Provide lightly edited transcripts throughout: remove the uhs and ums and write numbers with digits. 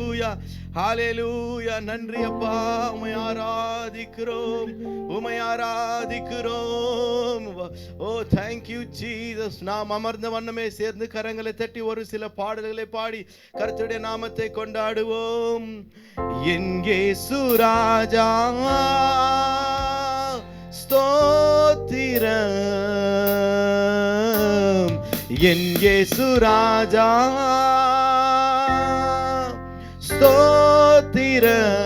ஹalleluya ஹalleluya. நன்றி அப்பா, உம்மை ஆராதிக்கிறோம், உம்மை ஆராதிக்கிறோம். ஓ thank you Jesus. நாம் அமர்ந்த வண்ணமே சேர்ந்து கரங்களை தட்டி ஒரு சில பாடல்களை பாடி கர்த்தருடைய நாமத்தை கொண்டாடுவோம். என் இயேசு ராஜா ஸ்தோத்திரம், என் இயேசு ராஜா ஸ்தோத்திரம்,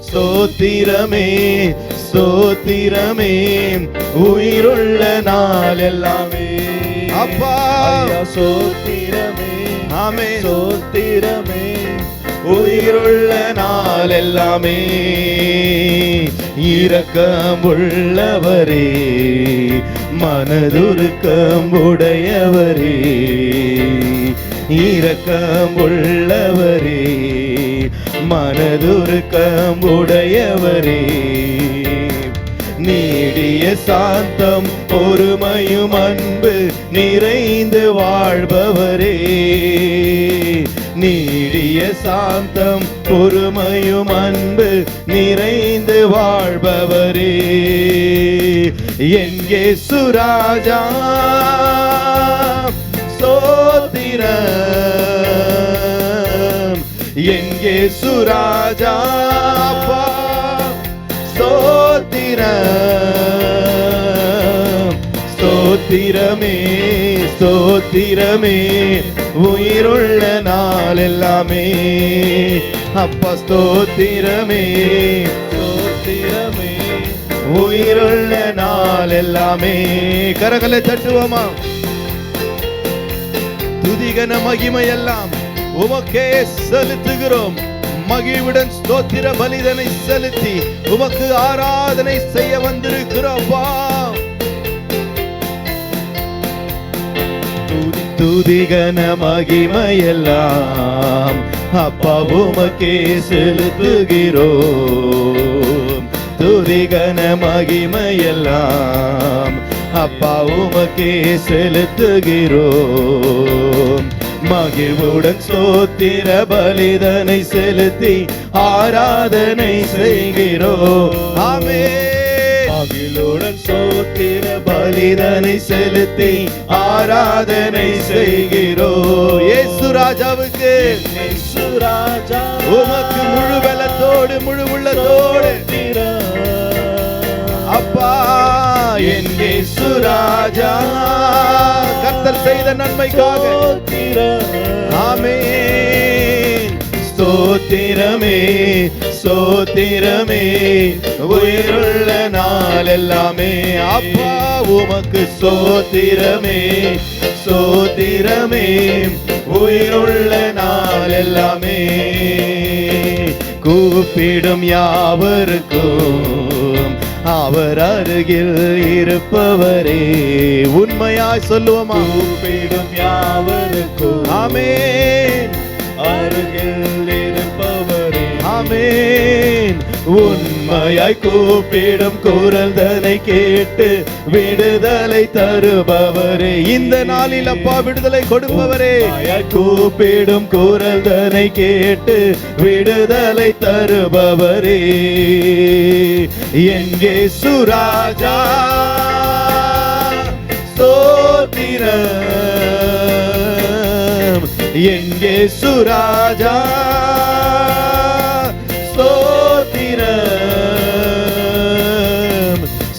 ஸ்தோத்திரமே ஸ்தோத்திரமே உயிருள்ள நாள் எல்லாமே அப்பா ஸ்தோத்திரமே ஆமென் ஸ்தோத்திரமே உயிருள்ள நாள் எல்லாமே. இரக்கம் உள்ளவரே மனதுருக்கம் உடையவரே, இரக்கம் உள்ளவரே மனதுருக்கம் உடையவரே, நீடிய சாந்தம் பொறுமையும் அன்பு நிறைந்து வாழ்பவரே, நீடிய சாந்தம் பொறுமையும் அன்பு நிறைந்து வாழ்பவரே, என் இயேசு ராஜா ஸ்தோத்திரம், என் இயேசு ராஜா அப்பா ஸ்தோத்திரம், ஸ்தோத்திரமே ஸ்தோத்திரமே உயிருள்ள நாள் எல்லாமே அப்பா ஸ்தோத்திரமே ஸ்தோத்திரமே உயிருள்ள நாள் எல்லாமே. கரங்களை தட்டுவோமா? துதிகன மகிமை எல்லாம் உமக்கே செலுத்துகிறோம். மகிழ்வுடன் ஸ்தோத்திர பலிதனை செலுத்தி உமக்கு ஆராதனை செய்ய வந்திருக்கிறோம். துதிகன மகிமையெல்லாம் அப்பா உமக்கே செலுத்துகிறோம். துதிகன மகிமையெல்லாம் அப்பா உமக்கே செலுத்துகிறோம். மகிழ்வுடன் ஸ்தோத்திர பலிதனை செலுத்தி ஆராதனை செய்கிறோம். ஆமென். மகிழ்வுடன் ஸ்தோத்திர பலிதனை செலுத்தி ஆராதனை செய்கிறோம். இயேசு ராஜாவுக்கு இயேசு ராஜா உமக்கு முழு பலத்தோடு முழு உள்ளத்தோடு அப்பா என் இயேசு ராஜா கர்த்தர் செய்த நன்மைக்காக ஆமென். ஸ்தோத்திரமே ஸ்தோத்திரமே உயிருள்ள நாள் எல்லாமே அப்பா உமக்கு ஸ்தோத்திரமே ஸ்தோத்திரமே உயிருள்ள நாள் எல்லாமே. கூப்பிடும் யாவருக்கும் அவர் அருகில் இருப்பவரே. உண்மையாய் சொல்லுவோமா? கூப்பிடும் யாவருக்கும் ஆமென் அருகில் இருப்பவரே. ஆமென். உண்மையாய் கூப்பிடும் குரல்தனை கேட்டு விடுதலை தருபவரே. இந்த நாளில் அப்பா விடுதலை கொடுப்பவரே. கூப்பிடும் குரல்தனை கேட்டு விடுதலை தருபவரே. என் இயேசு ராஜா ஸ்தோத்திரம், என் இயேசு ராஜா ஸ்தோத்திரம்,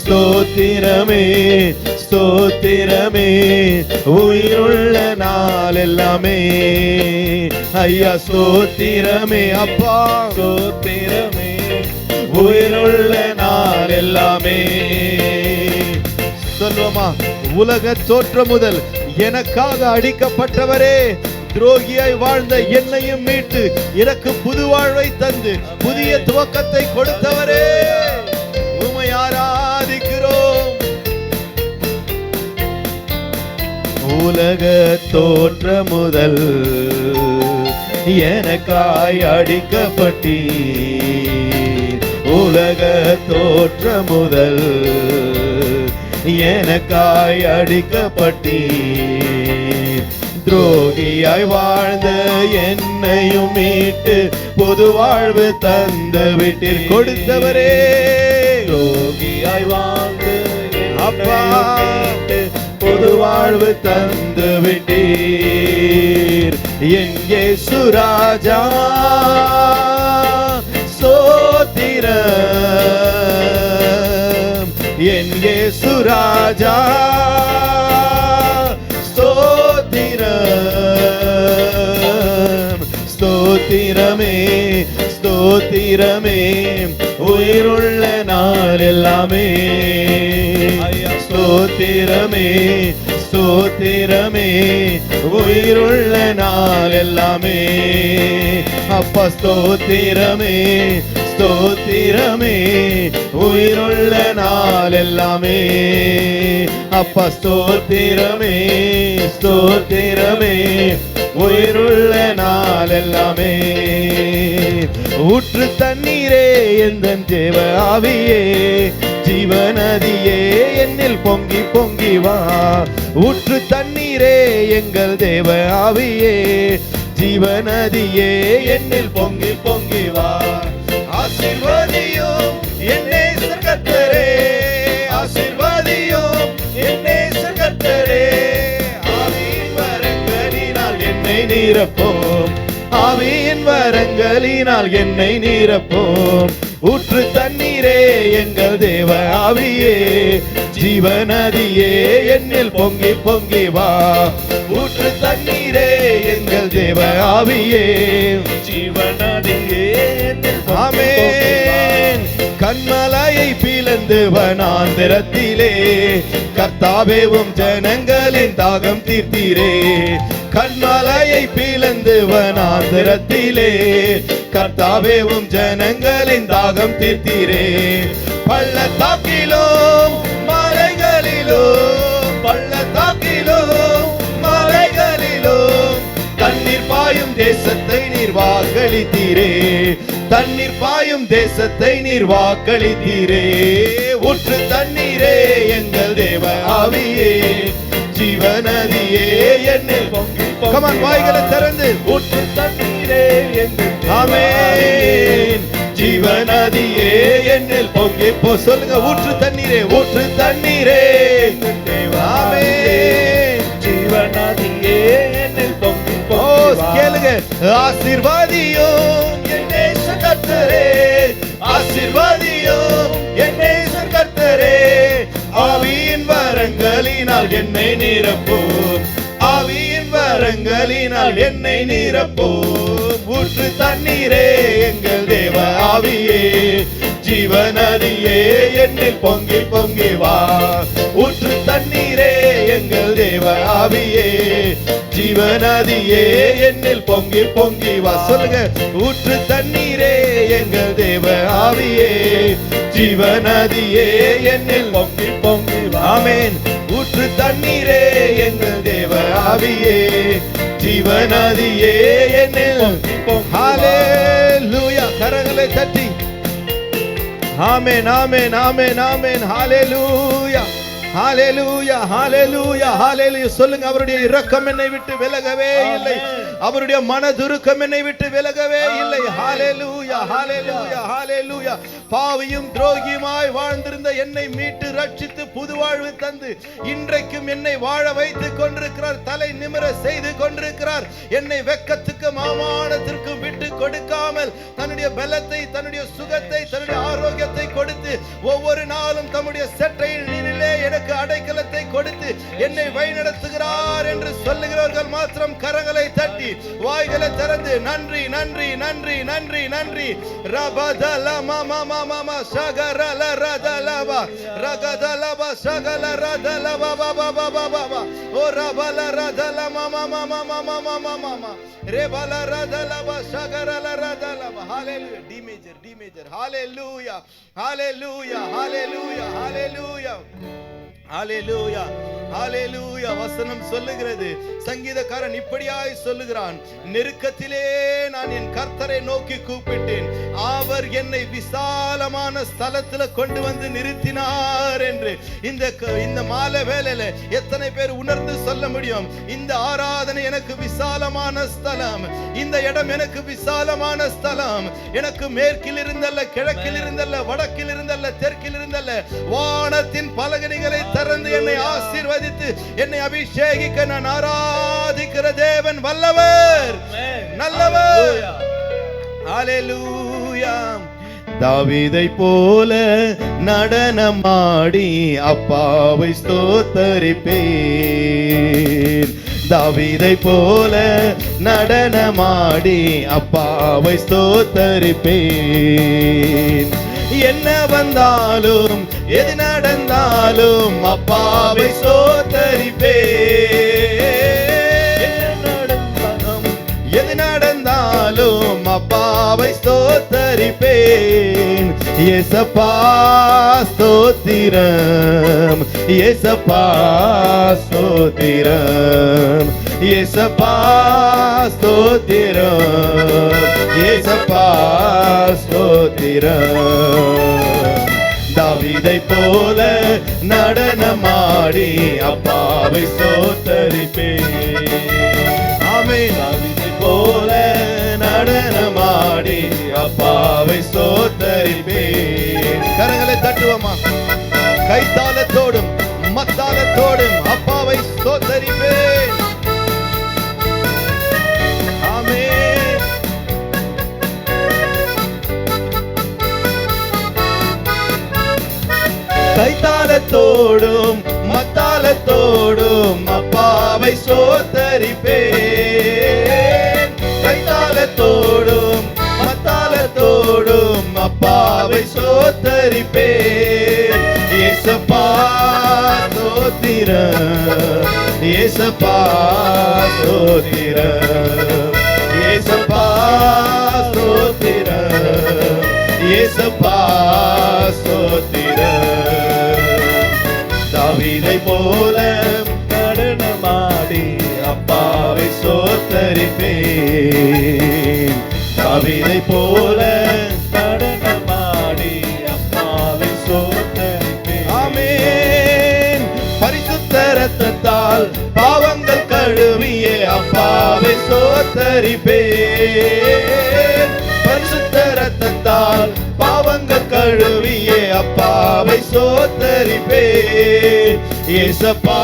ஸ்தோத்திரமே ஸ்தோத்திரமே உயிருள்ள நாள் எல்லாமே ஐயா ஸ்தோத்திரமே அப்பா ஸ்தோத்திரமே உயிருள்ள நாள் எல்லாமே. சொல்லுவோமா? உலக தோற்றம் முதல் எனக்காக அடிக்கப்பட்டவரே, துரோகியாய் வாழ்ந்த என்னையும் மீட்டு எனக்கு புது வாழ்வை தந்து புதிய துவக்கத்தை கொடுத்தவரே, உம்மை ஆராதிக்கிறோம். உலக தோற்றம் முதல் எனக்காய் அடிக்கப்பட்டீர். உலக தோற்றம் முதல் எனக்காய் அடிக்கப்பட்டீர். துரோகியாய் வாழ்ந்த என்னையும் மீட்டு புது வாழ்வு தந்து விட்டீர். கொடுத்தவரே, துரோகியாய் வாழ்ந்து அப்பா புது வாழ்வு தந்து விட்டீர். என் இயேசு ராஜா ஸ்தோத்திரம். என் இயேசு ராஜா ஸ்தோத்திரம். ஸ்தோத்திரமே ஸ்தோத்திரமே உயிருள்ள நாள் எல்லாமே. ஸ்தோத்திரமே ஸ்தோத்திரமே உயிருள்ள நாள் எல்லாமே. அப்பா ஸ்தோத்திரமே ஸ்தோத்திரமே உயிருள்ள நாள் எல்லாமே. அப்பா ஸ்தோத்திரமே ஸ்தோத்திரமே உயிருள்ள நாள் எல்லாமே. ஊற்று தண்ணீரே எந்தன் தேவ ஆவியே, ஜீவநதியே என்னில் பொங்கி பொங்கி வா. ஊற்று தண்ணீரே எங்கள் தேவ ஆவியே, ஜீவநதியே என்னில் பொங்கி பொங்கி வா. ஆசீர்வதியும் என்னே கர்த்தரே, ஆசீர்வதியும் என்னே கர்த்தரே. ஆவியின் வரங்களினால் என்னை நிரப்போம், ஆவியின் வரங்களினால் என்னை நிரப்போம். ஊற்று தண்ணீரே எங்கள் தேவ ஆவியே, ஜீவநதியே என்னில் பொங்கி பொங்கி வா. ஊற்று தண்ணீரே எங்கள் தேவ ஆவியே, ஜீவநதியே ஆமென். கண்மலையை பிளந்து வனாந்திரத்திலே கர்த்தாவேவும் ஜனங்களின் தாகம் தீர்த்தீரே. கண்மலையை பிளந்து வனாந்திரத்திலே கர்த்தாவேவும் ஜனங்களின் தாகம் தீர்த்தீரே. பள்ளத்தாக்கிலும் மலைகளிலும், பள்ளத்தாக்கிலும் மலைகளிலும் தண்ணீர் பாயும் தேசத்தை நீர் வாக்களித்தீரே. தண்ணீர் பாயும் தேசத்தை நீர் வாக்களித்தீரே. ஊற்று தண்ணீரே எங்கள் தேவ ஆவியே, ஜீவநதியே என்னில் பொங்கி கமான் வாய்களை திறந்து ஊற்று தண்ணீரே எங்கள் ஆமென். ஜீவநதியே என்னில் பொங்கி போ. சொல்லுங்க, ஊற்று தண்ணீரே ஊற்று தண்ணீரே ஆமென். ஜீவநதியே என்னில் பொங்கி ஓ கேளுங்க. ஆசீர்வாதியும் என்னே கர்த்தரே, ஆசீர்வாதியும் என்னே கர்த்தரே. ஆவியின் வரங்களினால் என்னை நிரப்போம், ஆவியின் வரங்களினால் என்னை நிரப்போம். ஊற்று தண்ணீரே எங்கள் தேவ ஆவியே, ஜீவநதியே என்னில் பொங்கி பொங்கி வா. ஊற்று தண்ணீரே எங்கள் தேவ ஆவியே, ஜீவநதியே என்னில் பொங்கி பொங்கி வா. சொல்லுங்க, ஊற்று தண்ணீரே எங்கள் தேவ ஆவியே, ஜீவநதியே என்னில் பொங்கி பொங்கி வா. ஆமென். ஊற்று தண்ணீரே எங்கள் தேவ ஆவியே, ஜீவநதியே என்னில் ஹalleluya. கரங்களை தட்டி ஆமென் ஆமென் ஆமென் ஆமென். ஹalleluya ஹalleluya ஹalleluya ஹalleluya. சொல்லுங்க, அவருடைய இரக்கம் என்னை விட்டு விலகவே இல்லை, அவருடைய மனதுருக்கம் என்னை விட்டு விலகவே இல்லை. ஹalleluya ஹalleluya ஹalleluya. பாவியும் துரோகியுமாய் வாழ்ந்திருந்த என்னை மீட்டு ரட்சித்து புது வாழ்வு தந்து இன்றைக்கும் என்னை வாழ வைத்துக் கொண்டிருக்கிறார், தலை நிமிர செய்து கொண்டிருக்கிறார். என்னை வெட்கத்துக்கும் அவமானத்திற்கும் விட்டு கொடுக்காமல் தன்னுடைய பலத்தை, தன்னுடைய சுகத்தை, தன்னுடைய ஆரோக்கியத்தை கொடுத்து ஒவ்வொரு நாளும் தம்முடைய செட்டையிலே எனக்கு அடைக்கலத்தை கொடுத்து என்னை வழிநடத்துகிறார் என்று சொல்லுகிறவர்கள் மாத்திரம் கரங்களை தட்டி வாய்களை திறந்து நன்றி நன்றி நன்றி நன்றி நன்றி. ரபதல மம மம சகரல ரதலவ ரகதலவ சகல ரதலவ பபபபபப ஓ ரபல ரதல மம மம மம மம மம ரெபல ரதலவ சகரல ரதலவ. ஹalleluya. D major hallelujah hallelujah hallelujah hallelujah hallelujah ஹalleluya. வசனம் சொல்லுகிறது, சங்கீதக்காரன் இப்படியாய் சொல்லுகிறான், நெருக்கத்திலே நான் என் கர்த்தரை நோக்கி கூப்பிட்டேன், அவர் என்னை விசாலமான ஸ்தலத்துல கொண்டு வந்து நிறுத்தினார் என்று. இந்த மாலை வேளையில எத்தனை பேர் உணர்ந்து சொல்ல முடியும், இந்த ஆராதனை எனக்கு விசாலமான ஸ்தலம், இந்த இடம் எனக்கு விசாலமான ஸ்தலம், எனக்கு மேற்கில் இருந்தல்ல, கிழக்கில் இருந்தல்ல, வடக்கில் இருந்தல்ல, தெற்கில் இருந்தல்ல, வானத்தின் பலகணிகளை திறந்து என்னை ஆசீர்வதித்து என்னை அபிஷேகிக்க நான் ஆராதிக்கிற தேவன் வல்லவர், நல்லவர். ஹalleluya. தாவீதை போல நடனமாடி அப்பாவை ஸ்தோத்தரிப்பேன், தாவீதை போல நடனமாடி அப்பாவை ஸ்தோத்தரிப்பேன். என்ன வந்தாலும் எது நடந்தாலும் அப்பாவை ஸ்தோத்தரிப்பேன், எது நடந்தாலும் அப்பாவை ஸ்தோத்தரிப்பேன். ஏசப்பா ஸ்தோத்திரம், ஏசப்பா ஸ்தோத்திரம், ஏசப்பா ஸ்தோத்திரம், ஏசப்பா ஸ்தோத்திரம். தாவீதை போல நடனமாடி அப்பாவை ஸ்தோத்தரிப்பேன். ஆமென். தாவீதை போல நடனமாடி அப்பாவை ஸ்தோத்தரிப்பேன். கரங்களை தட்டுவோமா? கைத்தாளத்தோடும் மத்தாளத்தோடும் அப்பாவை ஸ்தோத்தரிப்பேன். ஆமென். கைத்தாளத்தோடும் மத்தாளத்தோடும் அப்பாவை ஸ்தோத்தரிப்பேன். கைத்தாளத்தோடும் மத்தாளத்தோடும் அப்பாவை ஸ்தோத்தரிப்பேன். ஏசப்பா ஸ்தோத்திரம், ஏசப்பா ஸ்தோத்திரம், ஏசப்பா ஸ்தோத்திரம், ஏசப்பா ஸ்தோத்திரம். தாவீதை போல நடனமாடி அப்பாவை ஸ்தோத்தரிப்பேன், தாவீதை போல நடனமாடி அப்பாவை ஸ்தோத்தரிப்பேன். ஆமென். பரிசுத்த இரத்தத்தால் பாவங்கள் கழுவிய அப்பாவை ஸ்தோத்தரிப்பேன், பரிசுத்த இரத்தத்தால் பாவங்கள் கழுவிய அப்பாவை ஸ்தோத்தரிப்பேன். ஏசப்பா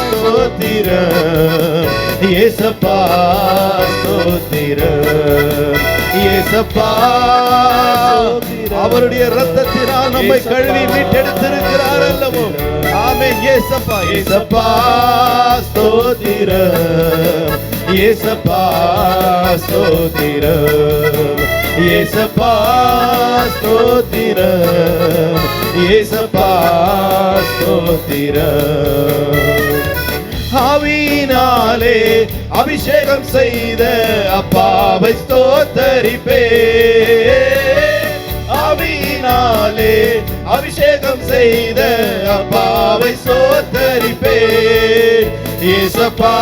ஸ்தோத்திரம், ஏசப்பா ஸ்தோத்திரம், ஏசப்பா. அவருடைய இரத்தத்தினால் நம்மை கழுவி மீட்டெடுத்திருக்கிறார் அல்லவோ? ஆமென். ஏசப்பா, ஏசப்பா ஸ்தோத்திரம், ஏசப்பா ஸ்தோத்திரம், ஏசப்பா ஸ்தோத்திரம், ஏசப்பா ஸ்தோத்திரம். ஆவியினாலே அபிஷேகம் செய்த அப்பாவை ஸ்தோத்தரிப்பேன், ஆவியினாலே அபிஷேகம் செய்த அப்பாவை ஸ்தோத்தரிப்பேன். ஏசப்பா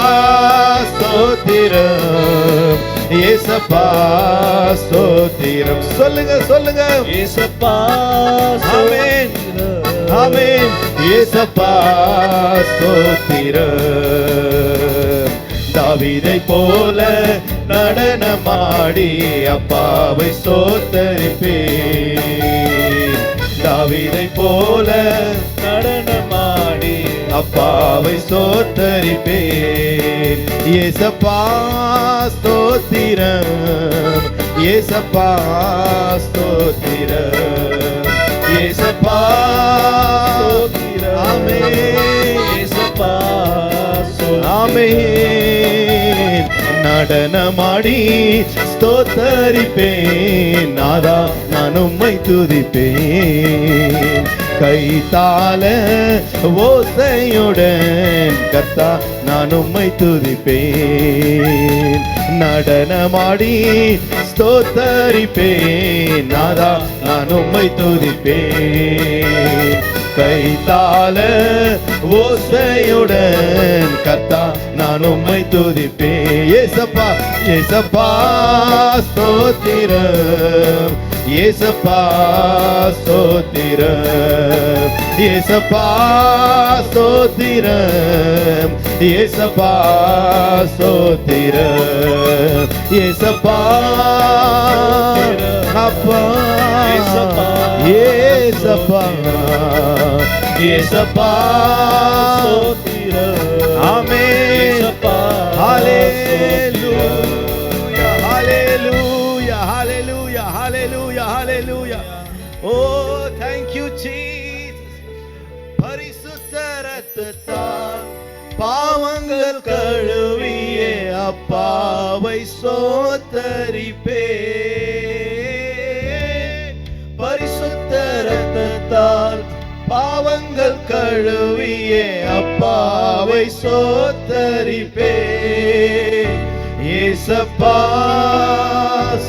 ஸ்தோத்திரம், ஏசப்பா ஸ்தோத்திரம். சொல்லுங்க சொல்லுங்க. ஏசப்பா. ஆமென் ஆமென். ஏசப்பா ஸ்தோத்திரம். தாவீதை போல நடனமாடி அப்பாவை ஸ்தோத்தரிப்பேன், தாவீதை போல நடனமாடி அப்பாவை ஸ்தோத்தரிப்பேன். ஏசப்பா ஸ்தோத்திரம், ஏசப்பா ஸ்தோத்திரம், ஏசப்பா ஸ்தோத்திரம். ஆமென். ஏசப்பா ஆமென். நடனமாடி ஸ்தோத்தரிப்பேன், நாதா நான் உம்மை துதிப்பேன். கைத்தாள ஓசையுடன் கர்த்தா நான் உம்மை துதிப்பேன். நடனமாடி ஸ்தோத்தரிப்பேன், நாதா நான் உம்மை துதிப்பேன். கைத்தால ஓசையுடன் கர்த்தா நான் உம்மை துதிப்பேன். ஏசப்பா ஏசப்பா ஸ்தோத்திரம், ஏசப்பா ஸ்தோத்திரம், ஏசப்பா ஸ்தோத்திரம், ஏசப்பா ஸ்தோத்திரம், ஏசப்பா அப்பா ஏசப்பா, ஏசப்பா ஏசப்பா ஸ்தோத்திரம். ஆமென். ஏசப்பா, ஹalleluya hallelujah hallelujah hallelujah hallelujah. Oh thank you Jesus. பரிசுத்த இரத்தத்தால் பாவங்கள் கழுவிய அப்பாவை ஸ்தோத்தரிப்பேன். பரிசுத்த இரத்தத்தால் பாவங்கள் கழுவிய அப்பாவை ஸ்தோத்தரிப்பேன். ஏசப்பா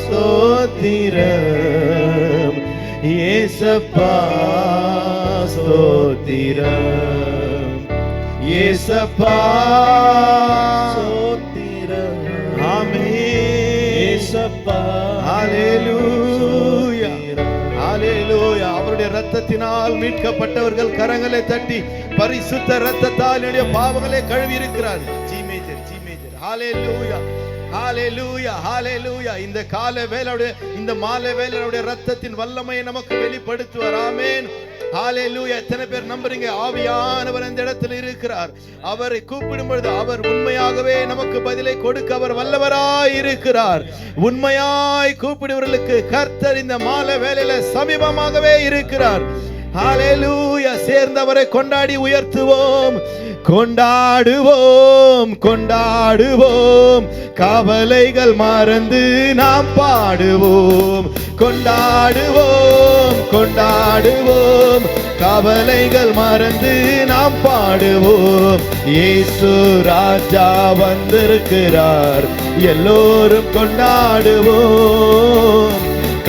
ஸ்தோத்திரம், ஏசப்பா ஸ்தோத்திரம், ஏசப்பா ஸ்தோத்திரம். ஆமென். ஏசப்பா, ஹalleluya ஹalleluya. அவருடைய இரத்தத்தினால் மீட்கப்பட்டவர்கள் கரங்களை தட்டி பரிசுத்த இரத்தத்தால் என்னுடைய பாவங்களை கழுவி இருக்கிறார். G major G major. Hallelujah hallelujah hallelujah. இந்த கால வேளையோட இந்த மாலை வேளையோட இரத்தத்தின் வல்லமையை நமக்கு வெளிப்படுத்துவார். ஆமென். ஹalleluya. எத்தனை பேர் நம்புறீங்க? ஆவியானவர் இந்த இடத்தில் இருக்கிறார். அவரை கூப்பிடும் பொழுது அவர் உண்மையாகவே நமக்கு பதிலை கொடுக்க அவர் வல்லவராய் இருக்கிறார். உண்மையாய் கூப்பிடுவர்களுக்கு கர்த்தர் இந்த மாலை வேளையில சமீபமாகவே இருக்கிறார். ஹalleluya. சேர்ந்தவரை கொண்டாடி உயர்த்துவோம், கொண்டாடுவோம், கொண்டாடுவோம். கவலைகள் மறந்து நாம் பாடுவோம், கொண்டாடுவோம், கொண்டாடுவோம். கவலைகள் மறந்து நாம் பாடுவோம். இயேசு ராஜா வந்திருக்கிறார், எல்லோரும் கொண்டாடுவோம்,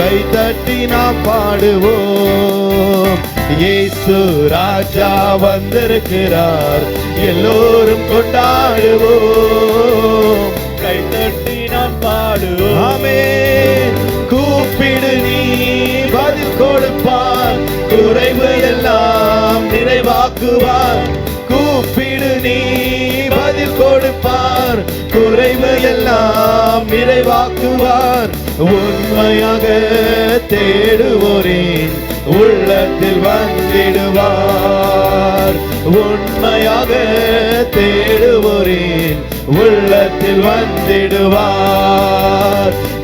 கை தட்டி நாம் பாடுவோம். இயேசு ராஜா வந்திருக்கிறார், எல்லோரும் கொண்டாடுவோம், கை தட்டி நாம் பாடுவோம். ஆமென். கூப்பிடு நீ பதில் கொடுப்பார், குறைவு எல்லாம் நிறைவாக்குவார். கூப்பிடு நீ பதில் கொடுப்பார், குறைவு எல்லாம் நிறைவாக்குவார். உண்மையாக தேடுவோரின் உள்ளத்தில் வந்திடுவார், உண்மையாக தேடுவோரின் உள்ளத்தில் வந்திடுவார்.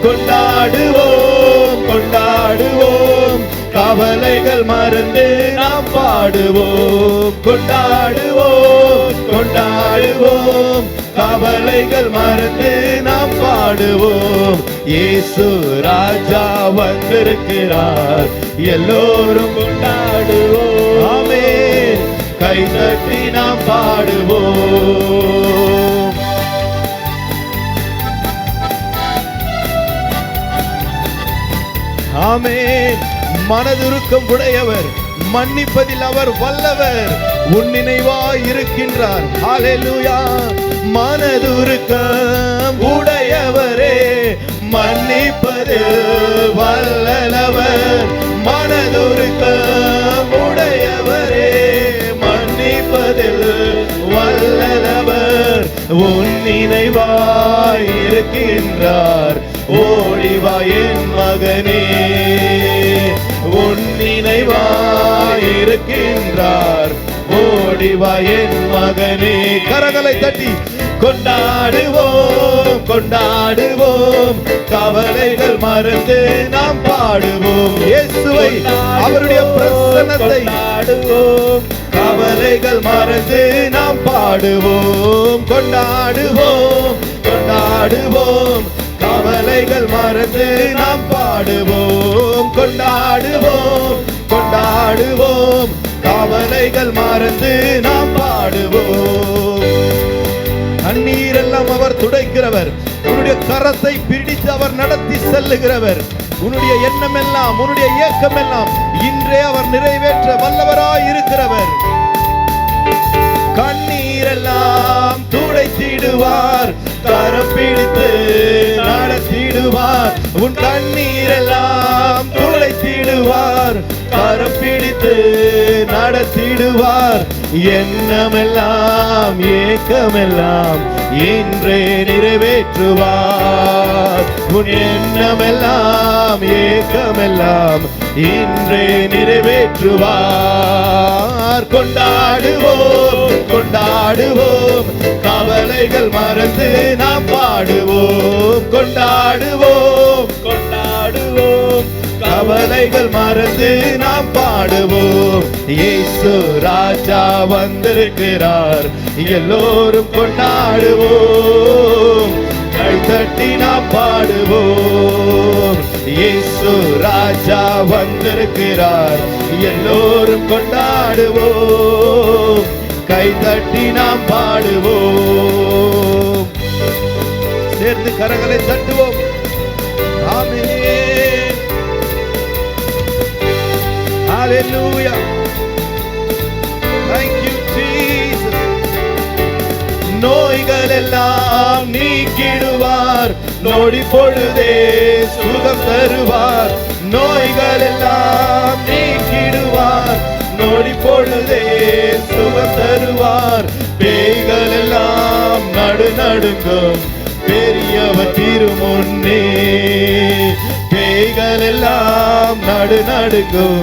கொண்டாடுவோம், கொண்டாடுவோம். கவலைகள் மறந்து நாம் பாடுவோம், கொண்டாடுவோம், கொண்டாடுவோம். கவலைகள் மறந்து நாம் பாடுவோம். இயேசு ராஜா வந்திருக்கிறார், எல்லோரும் கொண்டாடுவோம். ஆமென். கை தட்டி நாம் பாடுவோம். ஆமென். மனதுருக்கம் உடையவர், மன்னிப்பதில் அவர் வல்லவர், உன் நினைவாய் இருக்கின்றார். ஹalleluya. மனதுருக்கம் உடையவரே, மன்னிப்பதில் வல்லவர். மனதுருக்கம் உடையவரே, மன்னிப்பதில் வல்லவர், உன் நினைவாய் இருக்கின்றார். ஓடிவா என் மகனே, உன் நினைவாய் இருக்கின்றார். ஓடிவா என் மகனே. கரங்களை தட்டி கொண்டாடுவோம், கொண்டாடுவோம். கவலைகள் மறந்து நாம் பாடுவோம். இயேசுவை, அவருடைய பிரசன்னத்தை கொண்டாடுவோம். கவலைகள் மறந்து நாம் பாடுவோம், கொண்டாடுவோம், கொண்டாடுவோம். கவலைகள் மறந்து நாம் பாடுவோம், கொண்டாடுவோம், கொண்டாடுவோம். கவலைகள் மறந்து நாம் பாடுவோம். கண்ணீரெல்லாம் அவர் துடைக்கிறவர், அவருடைய கரத்தை பிடித்து அவர் நடத்தி செல்லுகிறவர். உன்னுடைய எண்ணம் எல்லாம், உன்னுடைய ஏக்கம் எல்லாம் இன்றே அவர் நிறைவேற்ற வல்லவராய் இருக்கிறவர். கண்ணீரெல்லாம் துடைத்திடுவார், கரம் பிடித்து நடத்திடுவார். உன் கண்ணீரெல்லாம் துடைத்திடுவார், கரம் பிடித்து நடத்திடுவார். எண்ணமெல்லாம் ஏக்கமெல்லாம் இன்றே நிறைவேற்றுவார். உன் எண்ணமெல்லாம் ஏக்கமெல்லாம் இன்றே நிறைவேற்றுவார். கொண்டாடுவோம் கொண்டாடுவோம், கவலைகள் மறந்து நாம் பாடுவோம். கொண்டாடுவோம் கொண்டாடுவோம், கவலைகள் மறந்து நாம் பாடுவோம். இயேசு ராஜா வந்திருக்கிறார், எல்லோரும் கொண்டாடுவோம். கைதட்டி நாம் பாடுவோம். இயேசு ராஜா வந்திருக்கிறார், எல்லோரும் கொண்டாடுவோம். கைதட்டி நாம் பாடுவோம். சேர்ந்து கரங்களை தட்டுவோம். ஆமென். Hallelujah. Thank you Jesus. நோய்கள் எல்லாம் நீக்கிடுவார், நொடி பொழுதே சுகம் தருவார். நோய்கள் எல்லாம் நீக்கிடுவார், நொடி பொழுதே சுகம் தருவார். பேய்கள் எல்லாம் நடுநடுங்கும், பெரியவர் திருமுன்னே. பேய்கள் எல்லாம் நடுநடுங்கும்,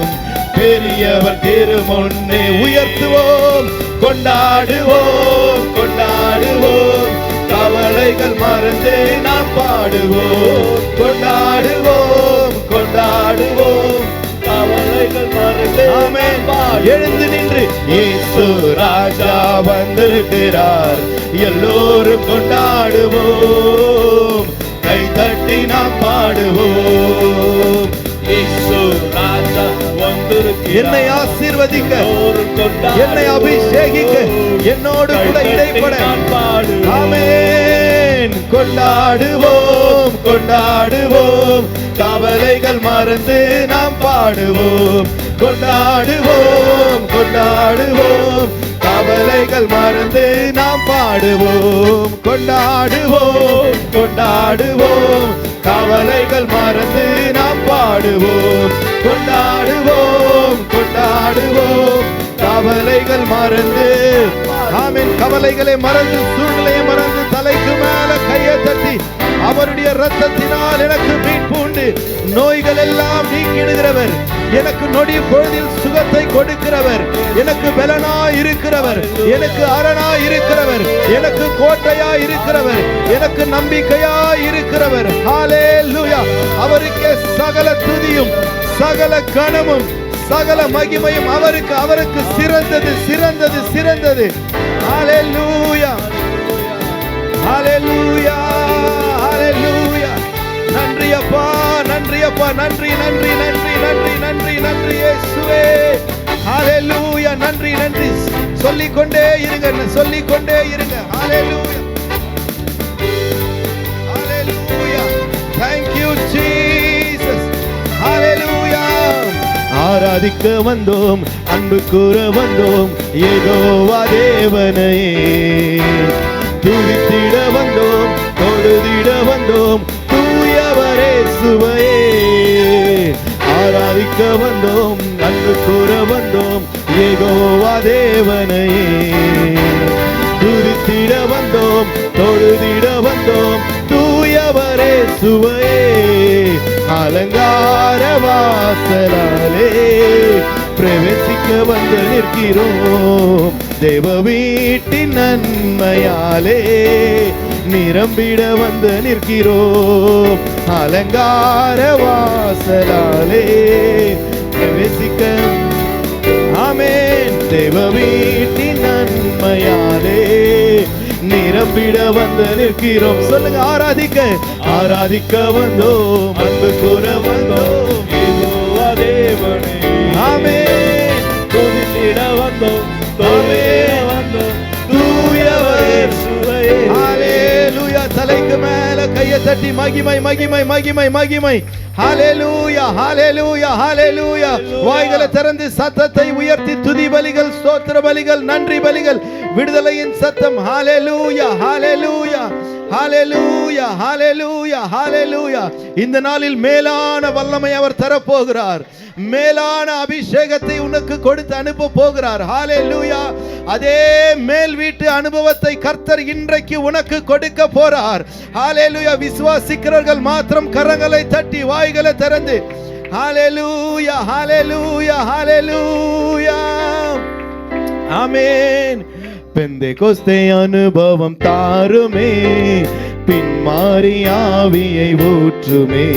பெரியவர் திருமுன்னே. உயர்த்துவோம், கொண்டாடுவோம் கொண்டாடுவோம், கவலைகள் மறந்து நாம் பாடுவோம். கொண்டாடுவோம் கொண்டாடுவோம், கவலைகள் மறந்து. ஆமென். எழுந்து நின்று இயேசு ராஜா வந்திருக்கிறார், எல்லோரும் கொண்டாடுவோம். கைதட்டி நாம் பாடுவோம். இயேசு ராஜா வந்திருக்கிறார், என்னை ஆசீர்வதிக்க, என்னை அபிஷேகிக்க, என்னோடு கூட இடைப்பட. ஆமென். கொண்டாடுவோம் கொண்டாடுவோம், கவலைகள் மறந்து நாம் பாடுவோம். கொண்டாடுவோம் கொண்டாடுவோம், கவலைகள் மறந்து நாம் பாடுவோம். கொண்டாடுவோம் கொண்டாடுவோம், கவலைகள் மறந்து நாம் பாடுவோம். கொண்டாடுவோம் கொண்டாடுவோம், கவலைகள் மறந்து. ஆமென். கவலைகளை மறந்து, சூழ்நிலையை மறந்து, தலைக்கு மேல கையை தட்டி, அவருடைய இரத்தத்தினால் எனக்கு மீட்பு உண்டு. நோய்கள் எல்லாம் நீக்கிடுகிறவர், எனக்கு நொடி பொழுதில் சுகத்தை கொடுக்கிறவர், எனக்கு பலனாய் இருக்கிறவர், எனக்கு அரணாய் இருக்கிறவர், எனக்கு கோட்டையாய் இருக்கிறவர், எனக்கு நம்பிக்கையாய் இருக்கிறவர். ஹalleluya. அவருக்கே சகல துதியும் சகல கனமும் சகல மகிமையும் அவருக்கு. அவருக்கு சிறந்தது சிறந்தது சிறந்தது. ஹalleluya ஹalleluya ஹalleluya. நன்றி அப்பா, நன்றி அப்பா, நன்றி நன்றி நன்றி நன்றி நன்றி நன்றி இயேசுவே. ஹalleluya. நன்றி நன்றி சொல்லிக்கொண்டே இருங்க, சொல்லிக்கொண்டே இருங்க. ஹalleluya ஹalleluya. Thank you Jesus. ஹalleluya. ஆராதிக்க வந்தோம், அன்பு கூற வந்தோம், யெகோவா தேவனையே. துதித்திட வந்தோம், தொழுதிட வந்தோம், தூயவரே சுவையே. ஆராதிக்க வந்தோம், அன்பு கூற வந்தோம், யெகோவா தேவனையே. துதித்திட வந்தோம், தொழுதிட வந்தோம், தூயவரே சுவையே. அலங்கார வாசலாலே பிரவேசிக்க வந்து நிற்கிறோம். தேவ வீட்டின் நன்மையாலே நிரம்பிட வந்து நிற்கிறோம். அலங்கார வாசலாலே பிரவேசிக்க. ஆமென். தேவ வீட்டின் நன்மையாலே நிரம்பிட வந்து நிற்கிறோம். சொல்லுங்க. ஆராதிக்க ஆராதிக்க வந்தோம், அன்பு கூற வந்தோம், யெகோவா தேவனே. ஆமென். துதித்திட வந்தோம், தொழுதிட வந்தோம், தூயவரே சுவையே. ஹalleluya. தலைக்கு மேல கையை தட்டி மகிமை மகிமை மகிமை மகிமை. ஹalleluya ஹalleluya ஹalleluya. வாய்களை திறந்து சத்தத்தை உயர்த்தி துதி பலிகள், ஸ்தோத்திர பலிகள், நன்றி பலிகள், விடுதலையின் சத்தம். ஹalleluya ஹalleluya ஹalleluya ஹalleluya ஹalleluya. இந்த நாளில் மேலான வல்லமை அவர் தரப்போகிறார். மேலான அபிஷேகத்தை உனக்கு கொடுத்து அனுப்ப போகிறார். ஹalleluya. அதே மேல் வீட்டு அனுபவத்தை கர்த்தர் இன்றைக்கு உனக்கு கொடுக்க போறார். ஹalleluya. விசுவாசிக்கிறவர்கள் மாத்திரம் கரங்களை தட்டி வாய்களை திறந்து ஹalleluya ஹalleluya ஹalleluya. ஆமென். பெந்தெகோஸ்தே அனுபவம் தாருமே, பின்மாறி ஆவியை ஊற்றுமே.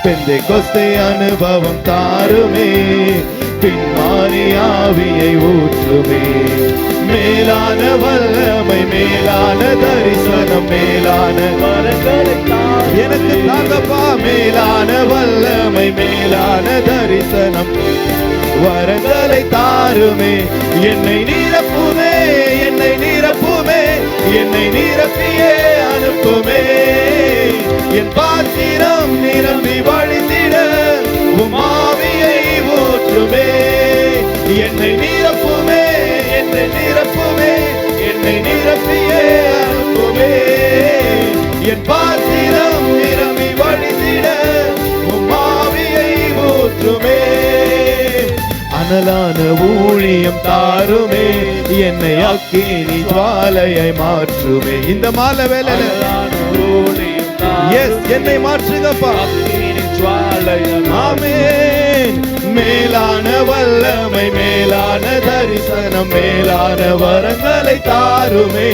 பெந்தெகோஸ்தே அனுபவம் தாருமே, பின்மாறி ஆவியை ஊற்றுமே. மேலான வல்லமை, மேலான தரிசனம், மேலான வரங்களை எனக்கு தாங்கப்பா. மேலான வல்லமை, மேலான தரிசனம், வரங்களை தாருமே. என்னை நிரப்புமே, என்னை நிரப்புமே, என்னை நிரப்பியே அனுப்புமே. என் பாத்திரம் நிரம்பி வழிந்திட உம் ஆவியை ஊற்றுமே. என்னை நிரப்புமே, என்னை நிரப்புமே, என்னை நிரப்பியே அனுப்புமே. என் பாத்திரம் நிரம்பி வழிந்திட உம் ஆவியை ஊற்றுமே. அனலான ஊழியம் தாருமே, என்னை அக்கினி ஜுவாலையை மாற்றுமே. இந்த மாலை வேளையில என்னை மாற்றுங்கப்பா. ஆமென். மேலான வல்லமை, மேலான தரிசனம், மேலான வரங்களை தாருமே.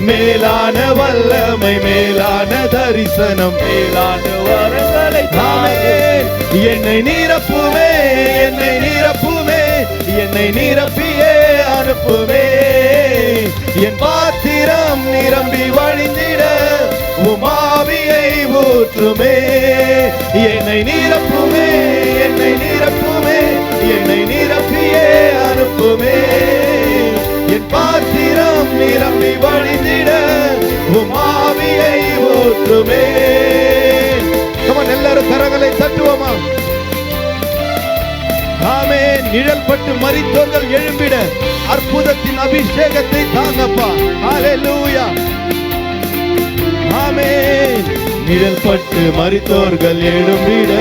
மேலான வல்லமை, மேலான தரிசனம், மேலான வரங்களை தாருமே. என்னை நிரப்புமே, என்னை நிரப்புமே, என்னை நிரப்பியே அனுப்புமே. என் பாத்திரம் நிரம்பி வழிந்திட உம் ஆவியை ஊற்றுமே. என்னை நிரப்புமே, என்னை நிரப்புமே, என்னை நிரப்பியே அனுப்புமே. என் பாத்திரம் நிரம்பி வழிந்திட உம் ஆவியை ஊற்றுமே. எல்லாரும் கரங்களை தட்டுவோமா? ஆமென். நிழல் பட்டு மரித்தோர்கள் எழும்பிட அற்புதத்தின் அபிஷேகத்தை தாங்கப்பா. ஹalleluya. ஆமென். நிழல் பட்டு மரித்தோர்கள் எழும்பிட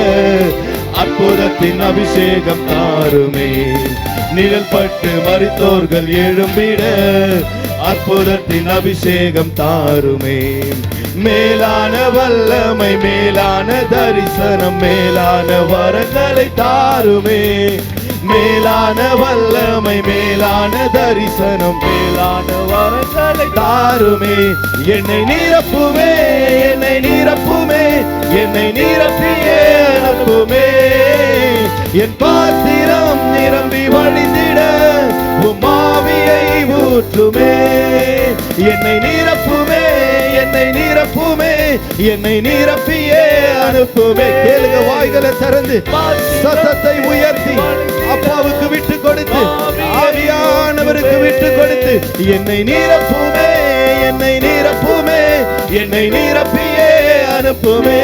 அற்புதத்தின் அபிஷேகம் தாருமே. நிழல் பட்டு மரித்தோர்கள் எழும்பிட அற்புதத்தின் அபிஷேகம் தாருமே. மேலான வல்லமை, மேலான தரிசனம், மேலான வரங்களை தாருமே. மேலான வல்லமை, மேலான தரிசனம், மேலான வரங்களை தாருமே. என்னை நிரப்புமே, என்னை நிரப்புமே, என்னை நிரப்பியே அனுப்புமே. என் பாத்திரம் நிரம்பி வழிந்திட உம் ஆவியை ஊற்றுமே. என்னை நிரப்புமே, என்னை நிரப்புமே, என்னை நிரப்பியே அனுப்புமே. கேளுங்க, வாய்களை திறந்து சத்தத்தை உயர்த்தி அப்பாவுக்கு விட்டு கொடுத்து, ஆவியானவருக்கு விட்டு கொடுத்து, என்னை நிரப்புமே, என்னை நிரப்புமே, என்னை நிரப்பியே அனுப்புமே.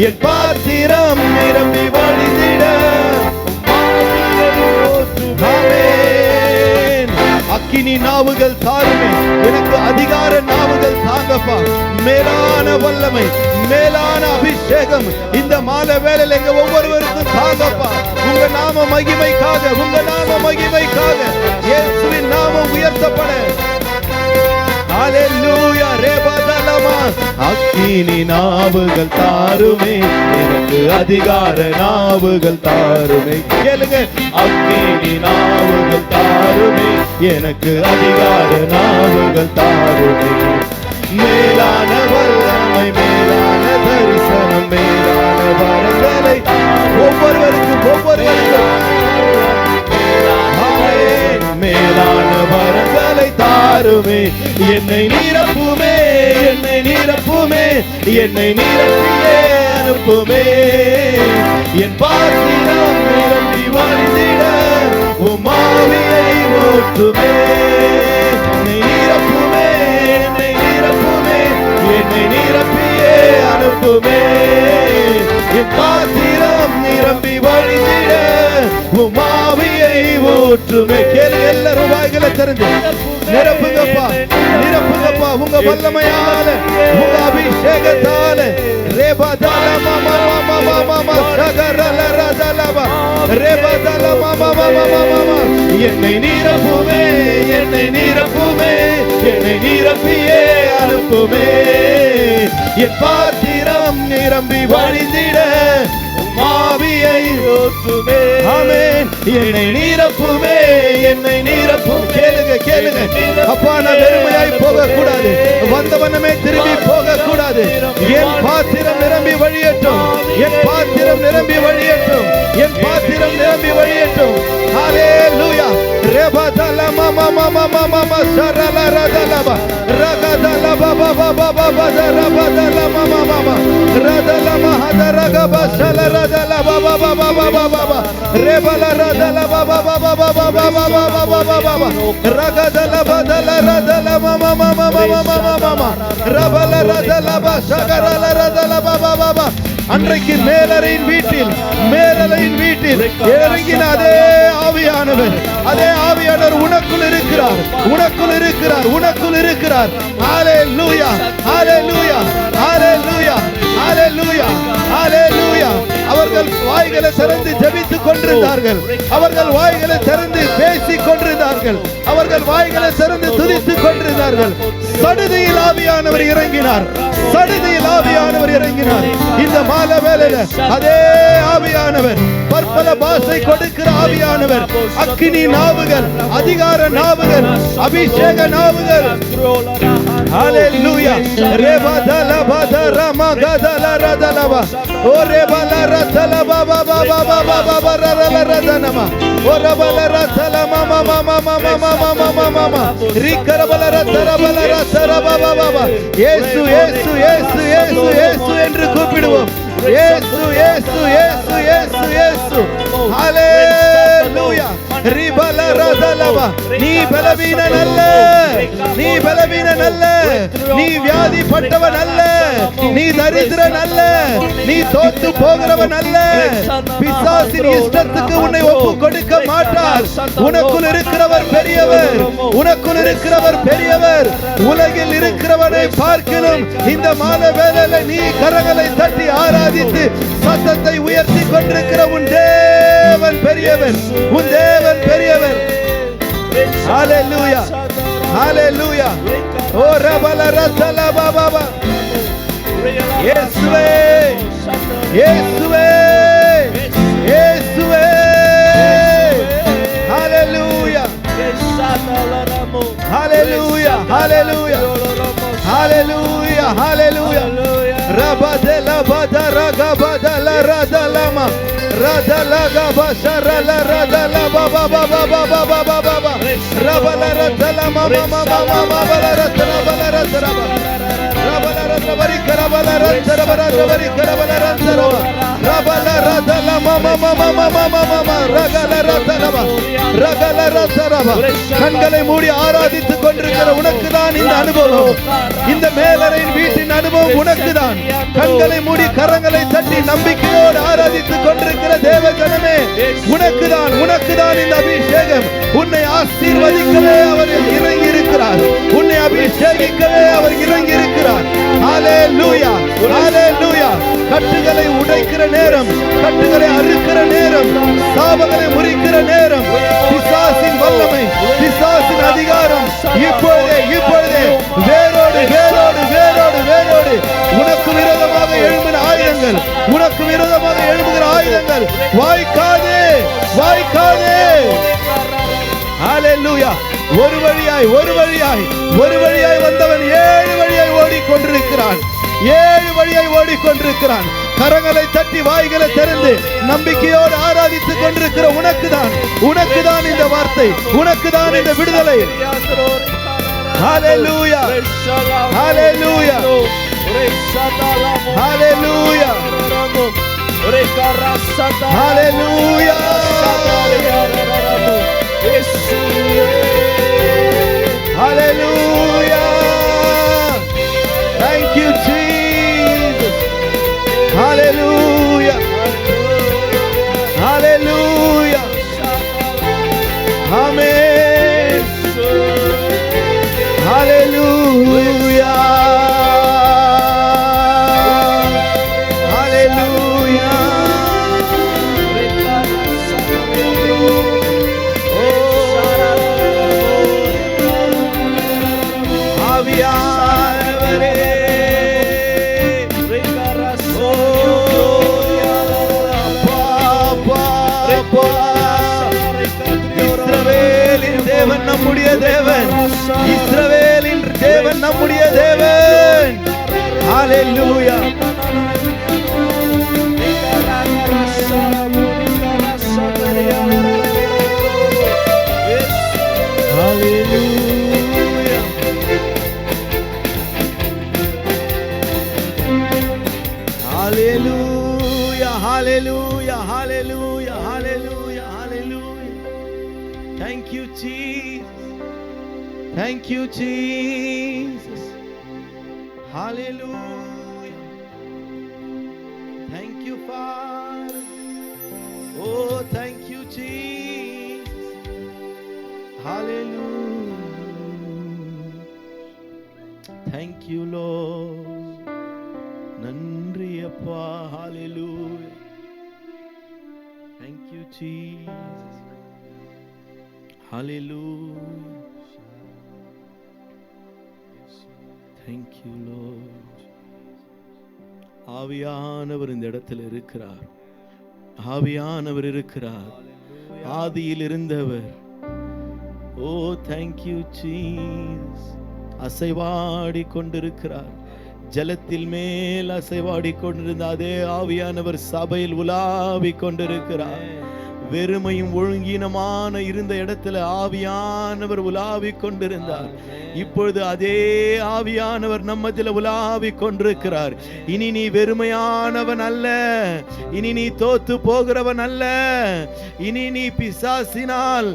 என் பாத்திரம் நிரம்பி வழிந்திட அக்கினி நாவுகள் தாருமே. எனக்கு அதிகார நாவுகள் தாங்கப்பா. மேலான வல்லமை, மேலான அபிஷேகம் இந்த மாலை வேளையில எங்க ஒவ்வொருவருக்கும் தாங்கப்பா. உங்க நாம மகிமைக்காக, உங்க நாம மகிமைக்காக இயேசுவின் நாமம் உயர்த்தப்பட. ஹalleluya. ரேபதலமா. அக்கினி நாவுகள் தாருமே, எனக்கு அதிகார நாவுகள் தாருமே. கேளுங்க, அக்கினி நாவுகள் தாருமே, எனக்கு அதிகார நாவுகள் தாருமே. மேலான வல்லமை, மேலான தரிசனம், மேலான வரங்களை ஒவ்வொருவருக்கும் மேலான வரங்களை தாருமே. என்னை நிரப்புமே, என்னை நிரப்புமே, என்னை நிரப்பியே அனுப்புமே. என் பாத்திரம் நிரம்பி வழிந்திட உம் ஆவியை ஊற்றுமே. என்னை நிரப்புமே, என்னை நிரப்புமே, என்னை நிரப்பியே அனுப்புமே என் பாத்திரம் நிரம்பி வழிந்திட உமாவியை ஊற்றுமே கேளு எல்லாரும் வாய்களை திறந்து நிரப்புங்கப்பா நிரப்புங்கப்பா உங்க வல்லமையால உங்க அபிஷேகத்தால ரேபதல மாமா மாமா மாமா சகரல ரதலவா ரேபதல மாமா மாமா மாமா என்னை நிரப்புமே என்னை நிரப்புமே என்னை நிரப்பியே அனுப்புமே என் பாத்திரம் நிரம்பி வழிந்திட ஆவியை ஊற்றுமே ஆமென் என்னை நிரப்புமே என்னை நிரப்பும் கேளுங்க கேளுங்க அப்பா நான் வெறுமையாய் போக கூடாது வந்தவனமே திரும்பி போக கூடாது என் பாத்திரம் நிரம்பி வழியட்டும் என் பாத்திரம் நிரம்பி வழியட்டும் என் பாத்திரம் நிரம்பி வழியட்டும் ஹalleluya ரபதல மாமா மாமா மாமா சரல ரதலபா ரகதல பாபா பாபா பாபா ரபதல மாமா மாமா ரதல மஹதரகபா சல ரதல பாபா பாபா பாபா பாபா ரேபல ரதல பாபா பாபா பாபா பாபா பாபா பாபா ரகதல பதல ரதல மாமா மாமா மாமா மாமா ரபல ரதல பா சகரல ரதல பாபா பாபா அன்றைக்கு மேலறையின் வீட்டில் இறங்கின அதே ஆவியானவர் உனக்குள் இருக்கிறார் உனக்குள் இருக்கிறார் உனக்குள் இருக்கிறார் ஹalleluya ஹalleluya ஹalleluya ஹalleluya ஹalleluya அவர்கள் வாய்களை திறந்து ஜெபித்துக் கொண்டிருந்தார்கள் அவர்கள் வாய்களை திறந்து பேசிக் கொண்டிருந்தார்கள் அவர்கள் வாய்களை திறந்து துதித்துக் கொண்டிருந்தார்கள் சடுதியில் ஆவியானவர் இறங்கினார் சடுதியில் ஆவியானவர் இறங்கினார் இந்த மாலை வேளையில அதே ஆவியானவர் பற்பல பாஷை கொடுக்கிற ஆவியானவர் அக்கினி நாவுகள் அதிகார நாவுகள் அபிஷேக நாவுகள் ஹalleluya ரேபதல பதரம கதல ரதலவா ஓ ரேபல ரதல பாபா பாபா பாபா பாபா ரதல ரதனமா ஓ ரபல ரதல மாமா மாமா மாமா மாமா மாமா ரிகரபல ரதரபல ரதர பாபா பாபா இயேசு இயேசு இயேசு இயேசு இயேசு என்று கூப்பிடுவோம் இயேசு இயேசு இயேசு இயேசு இயேசு ஹalleluya ரிபல ரதலவா நீ பலவீனன் அல்ல நீ பலவீனன் அல்ல நீ வியாதிப்பட்டவன் அல்ல நீ தரித்திரன் அல்ல நீ தோத்து போகிறவன் அல்ல பிசாசின் இஷ்டத்துக்கு உன்னை ஒப்பு கொடுக்க மாட்டார் உனக்குள் இருக்கிறவர் பெரியவர் உனக்குள் இருக்கிறவர் பெரியவர் உலகில் இருக்கிறவனை பார்க்கணும் இந்த மாலை வேளையில நீ கரங்களை தட்டி ஆராதித்து சத்தத்தை உயர்த்தி கொண்டிருக்கிற உன் தேவன் பெரியவர் உன் தேவன் பெரியவர் ஹalleluya ஹalleluya ஓ ரபல ரதல பாபா இயேசுவே இயேசுவே இயேசுவே ஹalleluya ஹalleluya ஹalleluya ஹalleluya ஹalleluya ரபதல பதரக பதல ரதலமா ரதலக பஷரல ரதல பாபா பாபா பாபா பாபா பாபா ரபல ரதல மாமா மாமா மாமா பல ரதல பல ரதல ரபல ரதல வரி கரபல ரதல வரி கரபல ரதல ரபல ரதல மாமா மாமா மாமா மாமா ரகல ரதல கண்களை மூடி ஆராதித்துக் கொண்டிருக்கிற உனக்கு தான் இந்த அனுபவம் இந்த மேலறையின் வீட்டின் அனுபவம் உனக்கு தான் கண்களை மூடி கரங்களை தட்டி நம்பிக்கையோடு ஆராதித்துக் கொண்டிருக்கிற தேவ ஜனமே உனக்கு தான் இந்த அபிஷேகம் உன்னை ஆசீர்வதிக்கவே அவர் இறங்கி இருக்கிறார் உன்னை அபிஷேகிக்கவே அவர் இறங்கி இருக்கிறார் ஹalleluya ஹalleluya கட்டுகளை உடைக்கிற நேரம் கட்டுகளை அறுக்கிற நேரம் சாபங்களை முறிக்கிற நேரம் பிசாசின் வல்லமை பிசாசின் அதிகாரம் இப்பொழுதே வேரோடு வேரோடு வேரோடு வேரோடு உனக்கு விரோதமாக எழும்பின ஆயுதங்கள் உனக்கு விரோதமாக எழும்புகிற ஆயுதங்கள் வாய்க்காதே வாய்க்காதே ஹalleluya ஒரு வழியாய் வந்தவன் 7 வழியாய் ஓடிக்கொண்டிருக்கிறான் 7 வழியாய் ஓடிக்கொண்டிருக்கிறான் கரங்களை தட்டி வாய்களை திறந்து நம்பிக்கையோடு ஆராதித்துக் கொண்டிருக்கிற உனக்கு தான் இந்த வார்த்தை உனக்கு தான் இந்த விடுதலை ஹalleluya hallelujah hallelujah hallelujah Hallelujah. Thank you இஸ்ரவேலின் தேவன் நம்முடைய தேவன். ஹalleluya. Hallelujah, hallelujah, hallelujah, hallelujah, hallelujah. Thank you, Jesus. Thank you, Jesus. Hallelujah. Thank you, Father. Oh, thank you, Jesus. Hallelujah. Thank you, Lord. நன்றி அப்பா. Hallelujah. Thank you, Jesus. Hallelujah. Thank you, Lord. ஆவியானவர் இந்த இடத்தில் இருக்கிறார். ஆவியானவர் இருக்கிறார். ஆதியில் இருந்தவர். ஓ, thank you, Jesus. அசைவாடி கொண்டிருக்கிறார். ஜலத்தில் மேல் அசைவாடி கொண்டிருந்த அதே ஆவியானவர் சபையில் உலாவி கொண்டிருக்கிறார். வெறுமையும் ஒழுங்கீனமான இருந்த இடத்துல ஆவியானவர் உலாவி கொண்டிருந்தார். இப்பொழுது அதே ஆவியானவர் நம்மத்தில் உலாவி கொண்டிருக்கிறார். இனி நீ வெறுமையானவன் அல்ல, இனி நீ தோத்து போகிறவன் அல்ல, இனி நீ பிசாசினால்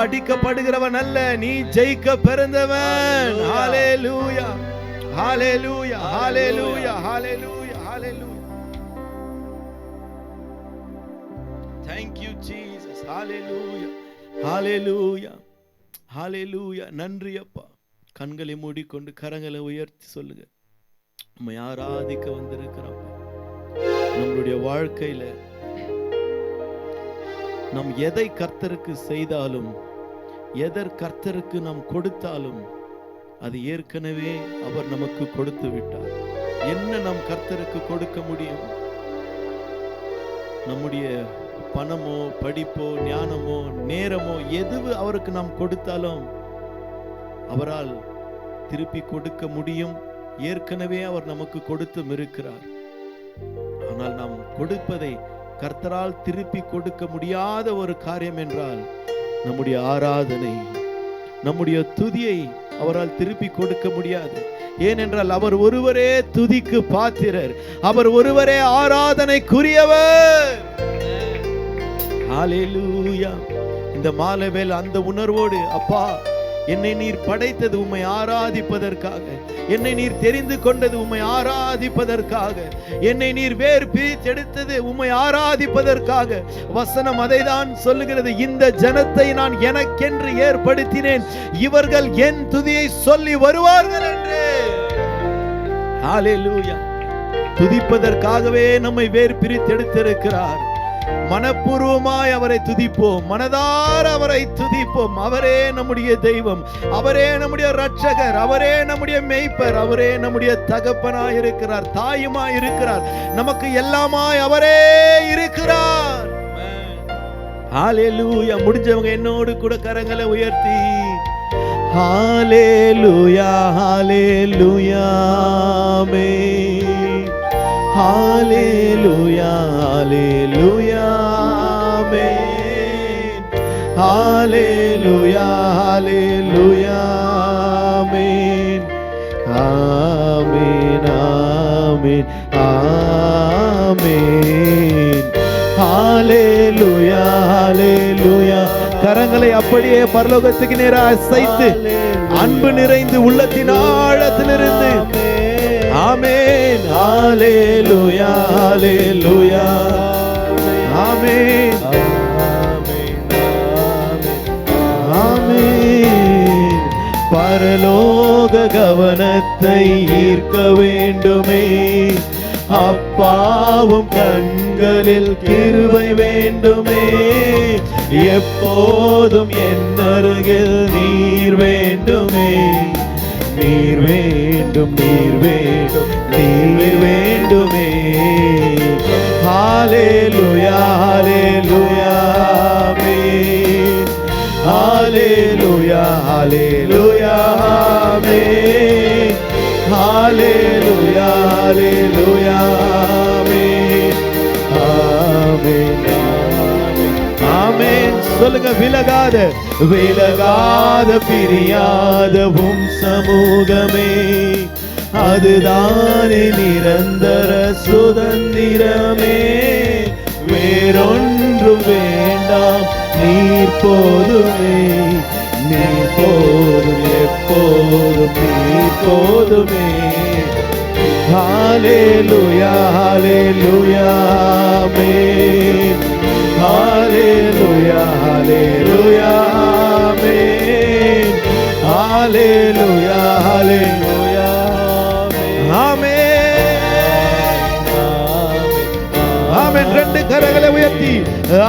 அடிக்கப்படுகிறவன் அல்ல, நீ ஜெயிக்க பிறந்தவன். ஹalleluya, hallelujah, hallelujah, hallelujah, hallelujah. Thank you, Jesus. Hallelujah, hallelujah, hallelujah. நன்றி அப்பா. கண்களை மூடிக்கொண்டு கரங்களை உயர்த்தி சொல்லுங்க. உம்மை ஆராதிக்க வந்திருக்கிறோம். நம்மளுடைய வாழ்க்கையில நாம் எதை கர்த்தருக்கு செய்தாலும், எதர் கர்த்தருக்கு நாம் கொடுத்தாலும் அது ஏற்கனவே அவர் நமக்கு கொடுத்து விட்டார். என்ன நாம் கர்த்தருக்கு கொடுக்க முடியும்? நம்முடைய பணமோ, படிப்போ, ஞானமோ, நேரமோ, எது அவருக்கு நாம் கொடுத்தாலும் அவரால் திருப்பி கொடுக்க முடியும். ஏற்கனவே அவர் நமக்கு கொடுத்தும் இருக்கிறார். ஆனால் நாம் கொடுப்பதை கர்த்தரால் திருப்பி கொடுக்க முடியாத ஒரு காரியம் என்றால் நம்முடைய ஆராதனை, நம்முடைய துதியை அவரால் திருப்பி கொடுக்க முடியாது. ஏனென்றால் அவர் ஒருவரே துதிக்கு பாத்திரர், அவர் ஒருவரே ஆராதனைக்குரியவர். ஹalleluya. இந்த மாலை வேளை அந்த உணர்வோடு, அப்பா, என்னை நீர் படைத்தது உம்மை ஆராதிப்பதற்காக, என்னை நீர் தெரிந்து கொண்டது உம்மை ஆராதிப்பதற்காக, என்னை நீர் வேறு பிரித்தெடுத்தது உம்மை ஆராதிப்பதற்காக. வசனம் அதைதான் சொல்லுகிறது. இந்த ஜனத்தை நான் எனக்கென்று ஏற்படுத்தினேன், இவர்கள் என் துதியை சொல்லி வருவார்கள் என்று. ஹalleluya. துதிப்பதற்காகவே நம்மை வேறு பிரித்தெடுத்திருக்கிறார். மனப்பூர்வமாய் அவரை துதிப்போம், மனதார அவரை துதிப்போம். அவரே நம்முடைய தெய்வம், அவரே நம்முடைய இரட்சகர், அவரே நம்முடைய மேய்ப்பர், அவரே நம்முடைய தகப்பனாய் இருக்கிறார், தாயுமாய் இருக்கிறார், நமக்கு எல்லாமாய் அவரே இருக்கிறார். ஹalleluya. முடிஞ்சவங்க என்னோடு கூட கரங்களை உயர்த்தி ஹalleluya, ஹalleluya, ஆமென். Hallelujah, hallelujah, amen. Hallelujah, hallelujah, amen. Amen, amen, amen. Hallelujah, hallelujah. கரங்களை அப்படியே பரலோகத்துக்கு நேராக அசைத்து அன்பு நிறைந்து உள்ளத்தின் ஆழத்திலிருந்து ஆமென். ஹalleluya, ஹalleluya, ஆமென், ஆமென். பரலோக கவனத்தை ஈர்க்க வேண்டுமே, அப்பாவும் கண்களில் கிருபை வேண்டுமே, எப்போதும் என் அருகில் நீர் வேண்டுமே, நீர் வேண்டும், நீர் வேண்டும், நீர் வேண்டுமே. ஹalleluya, ஹalleluya, ஆமென். ஹalleluya, ஹalleluya, சொல்லுங்க, விலகாத விலகாத பிரியாத உம் சமூகமே, அதுதானே நிரந்தர சுதந்திரமே. வேறொன்றும் வேண்டாம், நீர் போதுமே, நீர் போதும், எப்போதும் நீர் போதுமே. ஹalleluya ஹalleluya ஆமென். ஹalleluya ஹalleluya ஆமென். ஹalleluya ஹalleluya ஆமென். ஆமென். ரெண்டு கரங்களை உயர்த்தி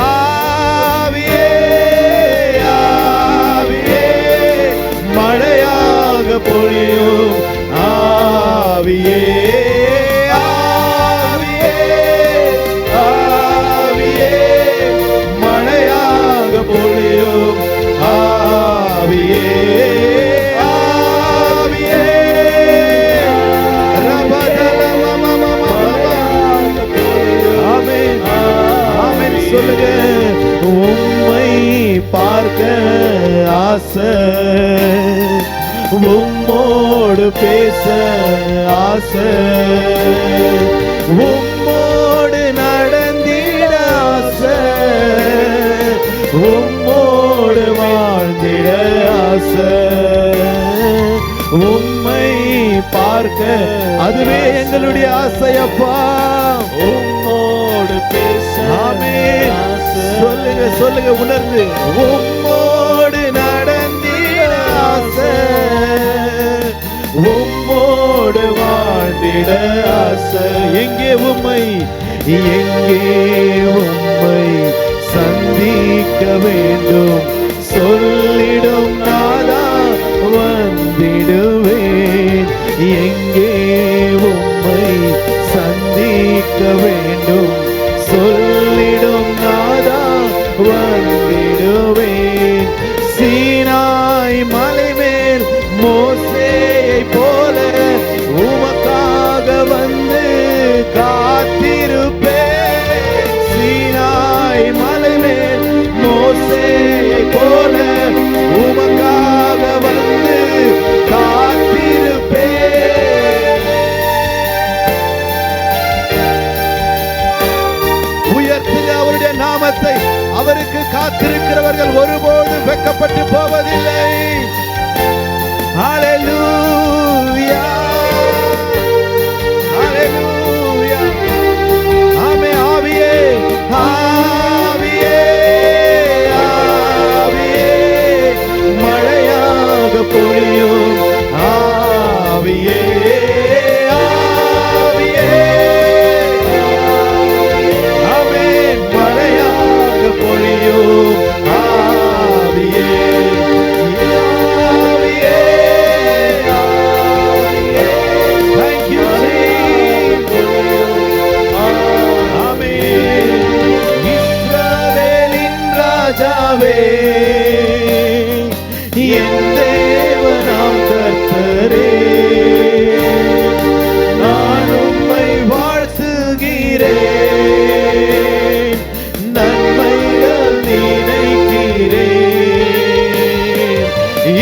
ஆவியே ஆவியே மழையாக பொழியும் ஆவியே ஆவியே ஆவியே மழையாக பொழியும் ஆவியே ஆவியே ஆமென் ஆமென். சொல்லுங்க, உம்மை பார்க்க ஆசை, உம்மோடு பேச ஆசை, உம்மோடு நடந்திட ஆசை, உம்மோடு வாழ்ந்திட ஆசை. உம்மை பார்க்க அதுவே எங்களுடைய ஆசையப்பா. உம்மோடு பேச ஆமென். சொல்லுங்க சொல்லுங்க உணர்ந்து, உம்மோடு நடந்திட ஆசை, உம்மோடு வாழ்ந்திட ஆசை. எங்கே உம்மை எங்கே உம்மை சந்திக்க வேண்டும் சொல்லிடும் நாதா வந்திடுவேன். எங்கே உம்மை சந்திக்க வேண்டும் சொல்லிடும் நாதா வந்திடுவேன். சீனாய் மலை மேல் மோசேயை போல உமக்காக வந்து காத்திருப்பேன். சீனாய் மலை மேல் மோசேயை போல உமக்காக வந்து காத்திருப்பேன். உயர்த்துங்க அவருடைய நாமத்தை. அவருக்கு காத்திருக்கிறவர்கள் ஒருபோதும் வெட்கப்பட்டு போவதில்லை. ஹalleluya ஹalleluya ஆமென். ஆவியே ஆவியே ஆவியே மழையாக பொழியும் ஆவியே ஆவியே ஆமென். மழையாக பொழியும் ஆவியே ஆவியே ஆவியே. Thank you Jesus. ஆமென். இஸ்ரவேலின் ராஜாவே, என் தேவனாம் கர்த்தரே, நான் உம்மை வாழ்த்துகிறேன், நன்மைகள் நினைக்கிறேன்.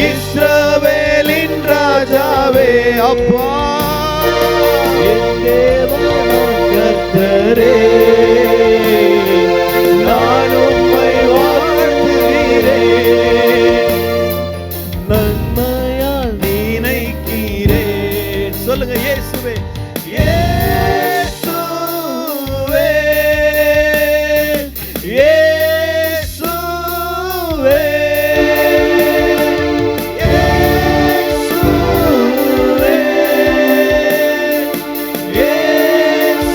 இஸ்ரவேலின் ராஜாவே அப்பா, என் தேவனாம் கர்த்தரே, நான் உம்மை வாழ்த்துகிறேன், நன்மையால் நினைக்கிறேன். சொல்லுங்க, இயேசுவே இயேசுவே இயேசுவே இயேசுவே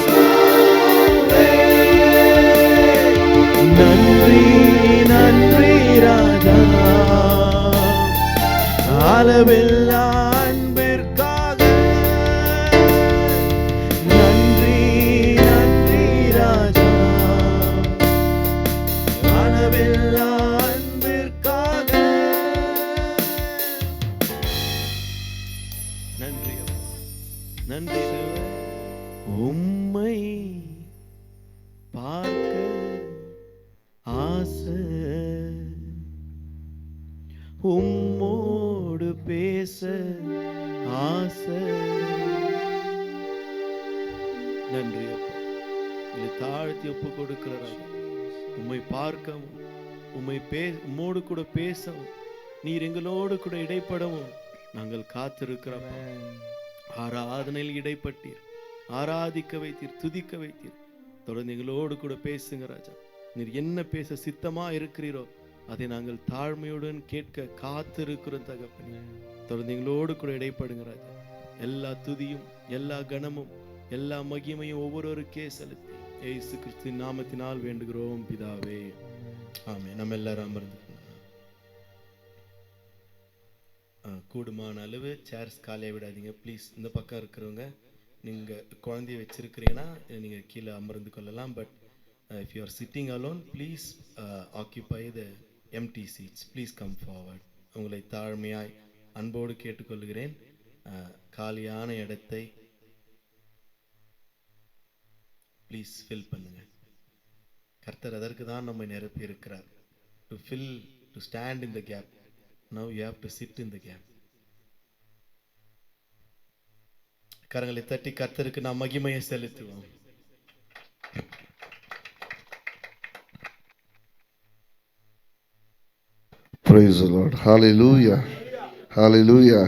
இயேசுவே. நன்றி நன்றி ராஜா, அளவில்லா அன்பிற்காக. நன்றி நன்றி ராஜா, அளவில்லா அன்பிற்காக. நன்றி நன்றி. உம்மை பார்க்க ஆசை உம்மோடு பேச ஆசை. நன்றி அப்பா, இதை தாழ்த்தி ஒப்பு கொடுக்கிறார். உம்மை பார்க்கவும், உம்மோடு கூட பேசவும், நீர் எங்களோடு கூட இடைப்படவும் நாங்கள் காத்திருக்கிறோம். ஆராதனையில் இடைப்பட்டீர், ஆராதிக்க வைத்தீர், துதிக்க வைத்தீர். தொடர்ந்து எங்களோடு கூட பேசுங்க ராஜா. நீர் என்ன பேச சித்தமா இருக்கிறீரோ அதை நாங்கள் தாழ்மையுடன் கேட்க காத்திருக்கிறோம் தகப்பனே. தொடர்ந்து எங்களோடு கூட இடைப்படுங்க ராஜா. எல்லா துதியும், எல்லா கனமும், எல்லா மகிமையும் ஒவ்வொருவருக்கே செலுத்தி இயேசு கிறிஸ்துவின் நாமத்தினால் வேண்டுகிறோம் பிதாவே, ஆமென். நம்ம எல்லாரும் அமர்ந்து கூடுமான அளவு சேர்ஸ் காலையை விடாதீங்க ப்ளீஸ். இந்த பக்கம் இருக்கிறவங்க, நீங்கள் குழந்தைய வச்சிருக்கிறீங்கன்னா நீங்கள் கீழே அமர்ந்து கொள்ளலாம். But if you are sitting alone, please occupy the empty seats. Please come forward. உங்களை தாழ்மையாய் அன்போடு கேட்டுக்கொள்கிறேன். காலியான இடத்தை ப்ளீஸ் ஃபில் பண்ணுங்க. கர்த்தர் அதற்கு தான் நம்மை நிரப்பி இருக்கிறார். to stand in the gap. Now you have to sit in the gap. கரங்களை தட்டி கர்த்தருக்கு நாம் மகிமையை செலுத்துவோம். Praise the Lord. Hallelujah. Hallelujah.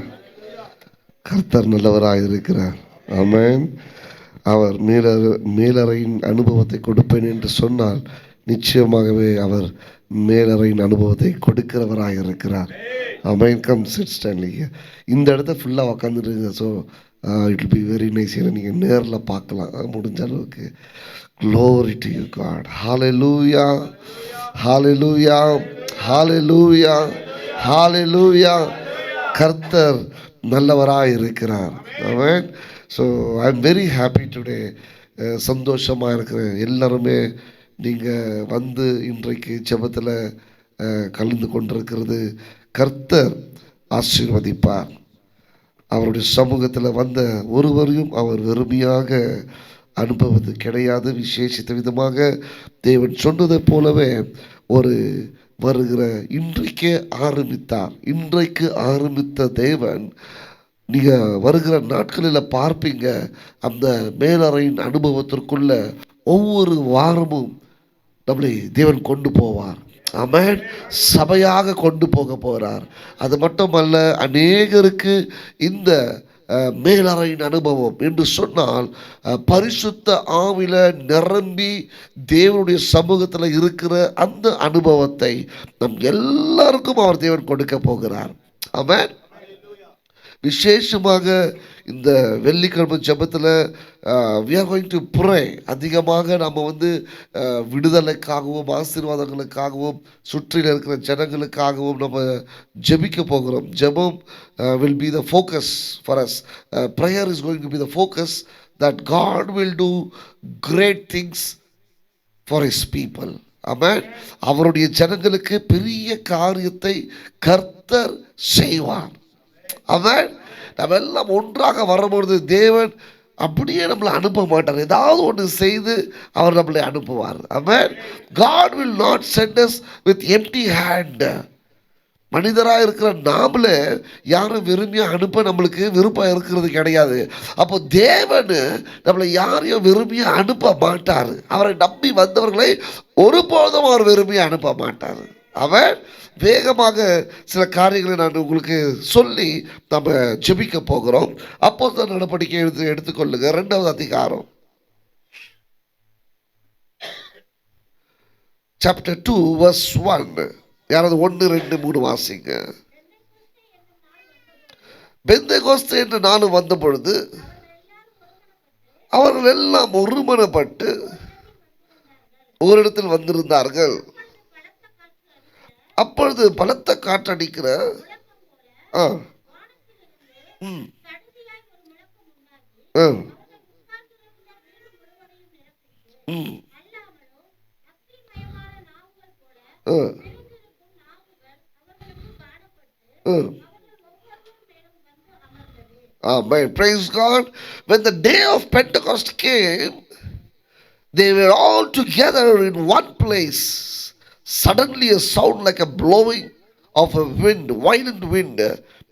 கர்த்தர் நல்லவராக இருக்கிறார். ஆமென். அவர் மேலறையின் அனுபவத்தை கொடுப்பேன் என்று சொன்னால் நிச்சயமாகவே அவர் மேலறையின் அனுபவத்தை கொடுக்கிறவராக இருக்கிறார். ஆமென். Come sit Stanley. இந்த இடத்த ஃபுல்லாக உக்காந்துருங்க. So it will be very nice. ஏன்னா நீங்கள் நேரில் பார்க்கலாம் முடிஞ்ச அளவுக்கு. Glory to you God. Hallelujah. Hallelujah. Hallelujah. Hallelujah. கர்த்தர் நல்லவராக இருக்கிறார். Amen. So I am very happy today. சந்தோஷமாக இருக்கிறேன். எல்லாருமே நீங்கள் வந்து இன்றைக்கு ஜெபத்தில் கலந்து கொண்டிருக்கிறது கர்த்தர் ஆசீர்வதிப்பார். அவருடைய சமூகத்தில் வந்த ஒருவரையும் அவர் வெறுமையாக அனுப்புவது கிடையாது. விசேஷித்த விதமாக தேவன் சொன்னதை போலவே ஒரு வருகிற இன்றைக்கு ஆரம்பித்த தேவன் நீங்கள் வருகிற நாட்களில் பார்ப்பீங்க. அந்த மேலறையின் அனுபவத்திற்குள்ள ஒவ்வொரு வாரமும் நம்மளை தேவன் கொண்டு போவார். ஆமென். சபையாக கொண்டு போக போகிறார். அது மட்டுமல்ல, அநேகருக்கு இந்த மேலறையின் அனுபவம் என்று சொன்னால் பரிசுத்த ஆவியில நிரம்பி தேவனுடைய சமூகத்தில் இருக்கிற அந்த அனுபவத்தை நம் எல்லாருக்கும் அவர் தேவன் கொடுக்க போகிறார். ஆமென். விசேஷமாக இந்த வெள்ளிக்கிழமை ஜெபத்தில் we are going to pray. அதிகமாக நம்ம விடுதலைக்காகவும் ஆசீர்வாதங்களுக்காகவும் சுற்றில இருக்கிற ஜனங்களுக்காகவும் நம்ம ஜெபிக்க போகிறோம். ஜெபம் will be the focus for us. Prayer is going to be the focus that God will do great things for his people. ஆமென். அவருடைய ஜனங்களுக்கு பெரிய காரியத்தை கர்த்தர் செய்வார். அவன் நம்ம எல்லாம் ஒன்றாக வரும்பொழுது தேவன் அப்படியே நம்மளை அனுப்ப மாட்டார். ஏதாவது ஒன்று செய்து அவர் நம்மளை அனுப்புவார். அவன் God will not send us with empty hand. மனிதராக இருக்கிற நாமளே யாரும் விரும்பியாக அனுப்ப நம்மளுக்கு விருப்பம் இருக்கிறது கிடையாது. அப்போ தேவன் நம்மளை யாரையும் விரும்பியாக அனுப்ப மாட்டார். அவரை நம்பி வந்தவர்களை ஒருபோதும் அவர் விரும்பியாக அனுப்ப மாட்டார். அவன் வேகமாக சில காரியங்களை நான் உங்களுக்கு சொல்லி நம்ம ஜெபிக்க போகிறோம். அப்போஸ்தலர் நடவடிக்கை எடுத்துக்கொள்ளுங்க. 2வது அதிகாரம் chapter 2 verse 1. யாராவது 1, 2, 3 வாசிங்க. பெந்தெகோஸ்தே என்ற நாள் வந்த பொழுது அவர்கள் எல்லாம் ஒருமனப்பட்டு ஓரிடத்தில் வந்திருந்தார்கள். அப்பொழுது பலத்த காற்றடிக்கிற Praise God. When the day of Pentecost came, they were all together in one place. Suddenly a sound like a blowing of a wind, violent wind,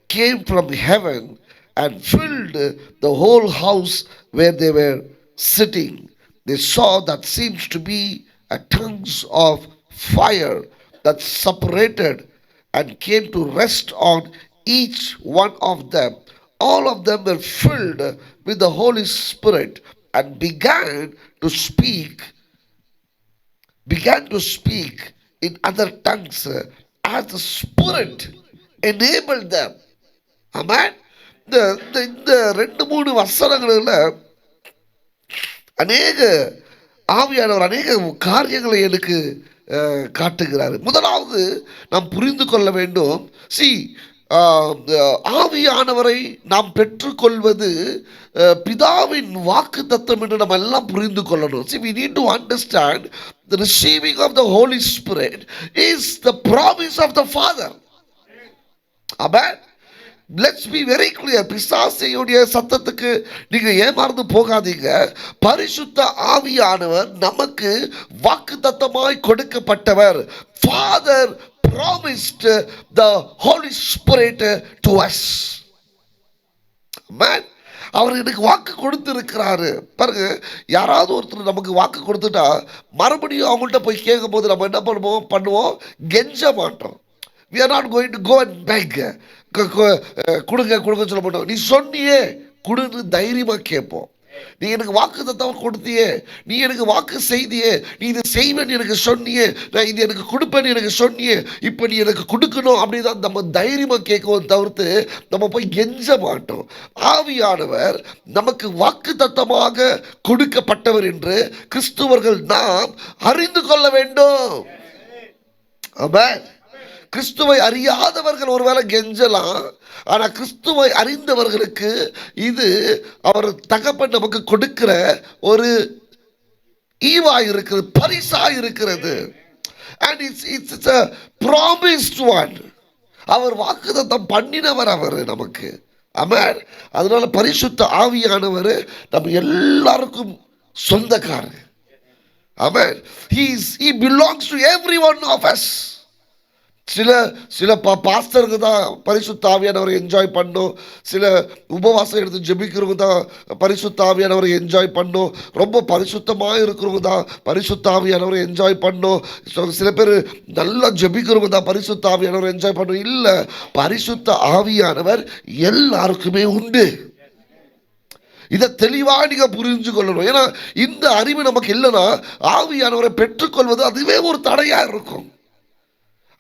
came from heaven and filled the whole house where they were sitting. They saw that seems to be a tongues of fire that separated and came to rest on each one of them. All of them were filled with the Holy Spirit and began to speak in other tongues as the Spirit enabled them. Amen. இந்த ரெண்டு மூணு வசனங்களில் அநேக ஆவியானவர் அநேக காரியங்களை எனக்கு காட்டுகிறார். முதலாவது நாம் புரிந்து கொள்ள வேண்டும். ஆவியானவரை நாம் பெற்றுக்கொள்வது பிதாவின் வாக்கு தத்தம் என்று நம்ம எல்லாம் புரிந்து கொள்ளணும். We need to understand the receiving of the Holy Spirit is the promise of the Father. Amen. Let's be very clear. பிசாசையுடைய சத்தத்துக்கு நீங்க ஏமாந்து போகாதீங்க. பரிசுத்த ஆவியானவர் நமக்கு வாக்குத்தத்தமாய் கொடுக்கப்பட்டவர். Father promised the Holy Spirit to us. Amen. அவர் எனக்கு வாக்கு கொடுத்திருக்கிறாரு. பாருங்க, யாராவது ஒருத்தர் நமக்கு வாக்கு கொடுத்துட்டா மறுபடியும் அவங்கள்ட்ட போய் கேட்கும் போது நம்ம என்ன பண்ணுவோம், கெஞ்ச மாட்டோம். We are not going to go and beg. கொடுங்க சொல்ல மாட்டோம். நீ சொன்னியே கொடுன்னு தைரியமாக கேட்போம். நீ எனக்கு வாக்கு தத்தம் கொடுத்தியே, நீ எனக்கு வாக்கு செய்தியே, நீ இது செய்வேன்னு எனக்கு சொன்னியே, நான் இது எனக்கு கொடுப்பேன்னு எனக்கு சொன்னியே, இப்போ நீ எனக்கு கொடுக்கணும் அப்படிதான் நம்ம தைரியமாக கேட்கவும் தவிர்த்து நம்ம போய் கெஞ்ச மாட்டோம். ஆவியானவர் நமக்கு வாக்கு தத்தமாக கொடுக்கப்பட்டவர் என்று கிறிஸ்துவர்கள் நாம் அறிந்து கொள்ள வேண்டும். ஆமென். கிறிஸ்துவை அறியாதவர்கள் ஒருவேளை கெஞ்சலாம். ஆனால் கிறிஸ்துவை அறிந்தவர்களுக்கு இது அவர் தகப்பன் நமக்கு கொடுக்கிற ஒரு ஈவாய் இருக்கிறது, பரிசாய் இருக்கிறது. And it's a promised one. அவர் வாக்குத்தத்தம் பண்ணினவர் அவர் நமக்கு. ஆமென். அதனால பரிசுத்த ஆவியானவர் நம்ம எல்லாருக்கும் சொந்தக்காரர். ஆமென். He belongs to every one of us. சில பாஸ்டருக்கு தான் பரிசுத்த ஆவியானவரை என்ஜாய் பண்ணும். சில உபவாசம் எடுத்து ஜெபிக்கிறவங்க தான் பரிசுத்த ஆவியானவரை என்ஜாய் பண்ணும். ரொம்ப பரிசுத்தமாக இருக்கிறவங்க தான் பரிசுத்த ஆவியானவரை என்ஜாய் பண்ணும். சில பேர் நல்லா ஜெபிக்கிறவங்க தான் பரிசுத்த ஆவியானவரை என்ஜாய் பண்ணும். இல்லை, பரிசுத்த ஆவியானவர் எல்லாருக்குமே உண்டு. இதை தெளிவாக நீங்கள் புரிஞ்சு கொள்ளணும். ஏன்னா இந்த அறிவு நமக்கு இல்லைன்னா ஆவியானவரை பெற்றுக்கொள்வது அதுவே ஒரு தடையாக இருக்கும்.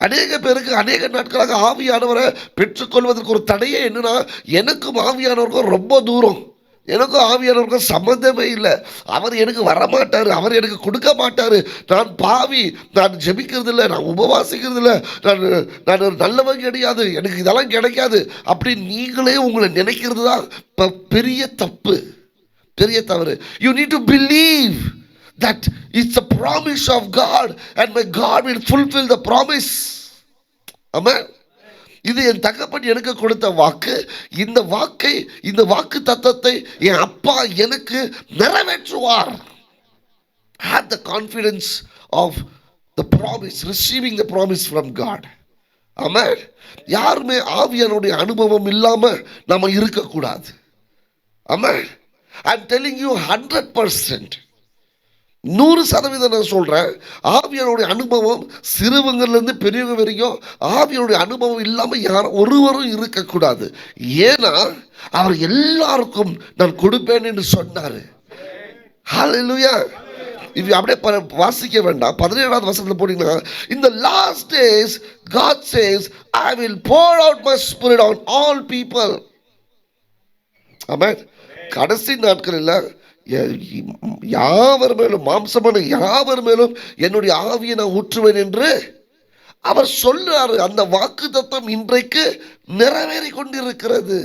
அநேக பேருக்கு அநேக நாட்களாக ஆவியானவரை பெற்றுக்கொள்வதற்கு ஒரு தடையே என்னன்னா, எனக்கும் ஆவியானவருக்கும் ரொம்ப தூரம், எனக்கும் ஆவியானவருக்கும் சம்பந்தமே இல்லை, அவர் எனக்கு வரமாட்டார், அவர் எனக்கு கொடுக்க மாட்டார், நான் பாவி, நான் ஜெபிக்கிறது இல்லை, நான் உபவாசிக்கிறது இல்லை, நான் நல்லவன் கிடையாது, எனக்கு இதெல்லாம் கிடைக்காது அப்படி நீங்களே உங்களை நினைக்கிறது தான் பெரிய தப்பு, பெரிய தவறு. You need to believe that it's a promise of God and my God will fulfill the promise. Amen. இது என் தகப்பன் எனக்கு கொடுத்த வாக்கு. இந்த வாக்கு தத்தத்தை என் அப்பா எனக்கு நிறைவேற்றுவார். Have the confidence of the promise, receiving the promise from God. Amen. யாருமே ஆவியானுடைய அனுபவம் இல்லாம நாம இருக்கக்கூடாது. Amen. I'm telling you 100%, 100% நான் சொல்கிறேன், ஆவியானுடைய அனுபவம் சிறுவங்கள்லேருந்து பெரியவங்க வரைக்கும் ஆவியானுடைய அனுபவம் இல்லாமல் யாரும் ஒருவரும் இருக்கக்கூடாது. ஏன்னா அவர் எல்லாருக்கும் நான் கொடுப்பேன் என்று சொன்னார். ஹல்லேலூயா. இது அப்படியே வாசிக்க வேண்டாம். 17வது வசனத்தில் போனீங்கன்னா, in the last days God says I will pour out my spirit on all people. ஆமென். கடைசி நாட்களில் யாவர் மேலும், மாம்சமான யாவர் மேலும் என்னுடைய ஆவியை நான் ஊற்றுவேன் என்று அவர் சொல்றாரு. அந்த வாக்கு தத்தம் இன்றைக்கு நிறைவேறி கொண்டிருக்கிறது.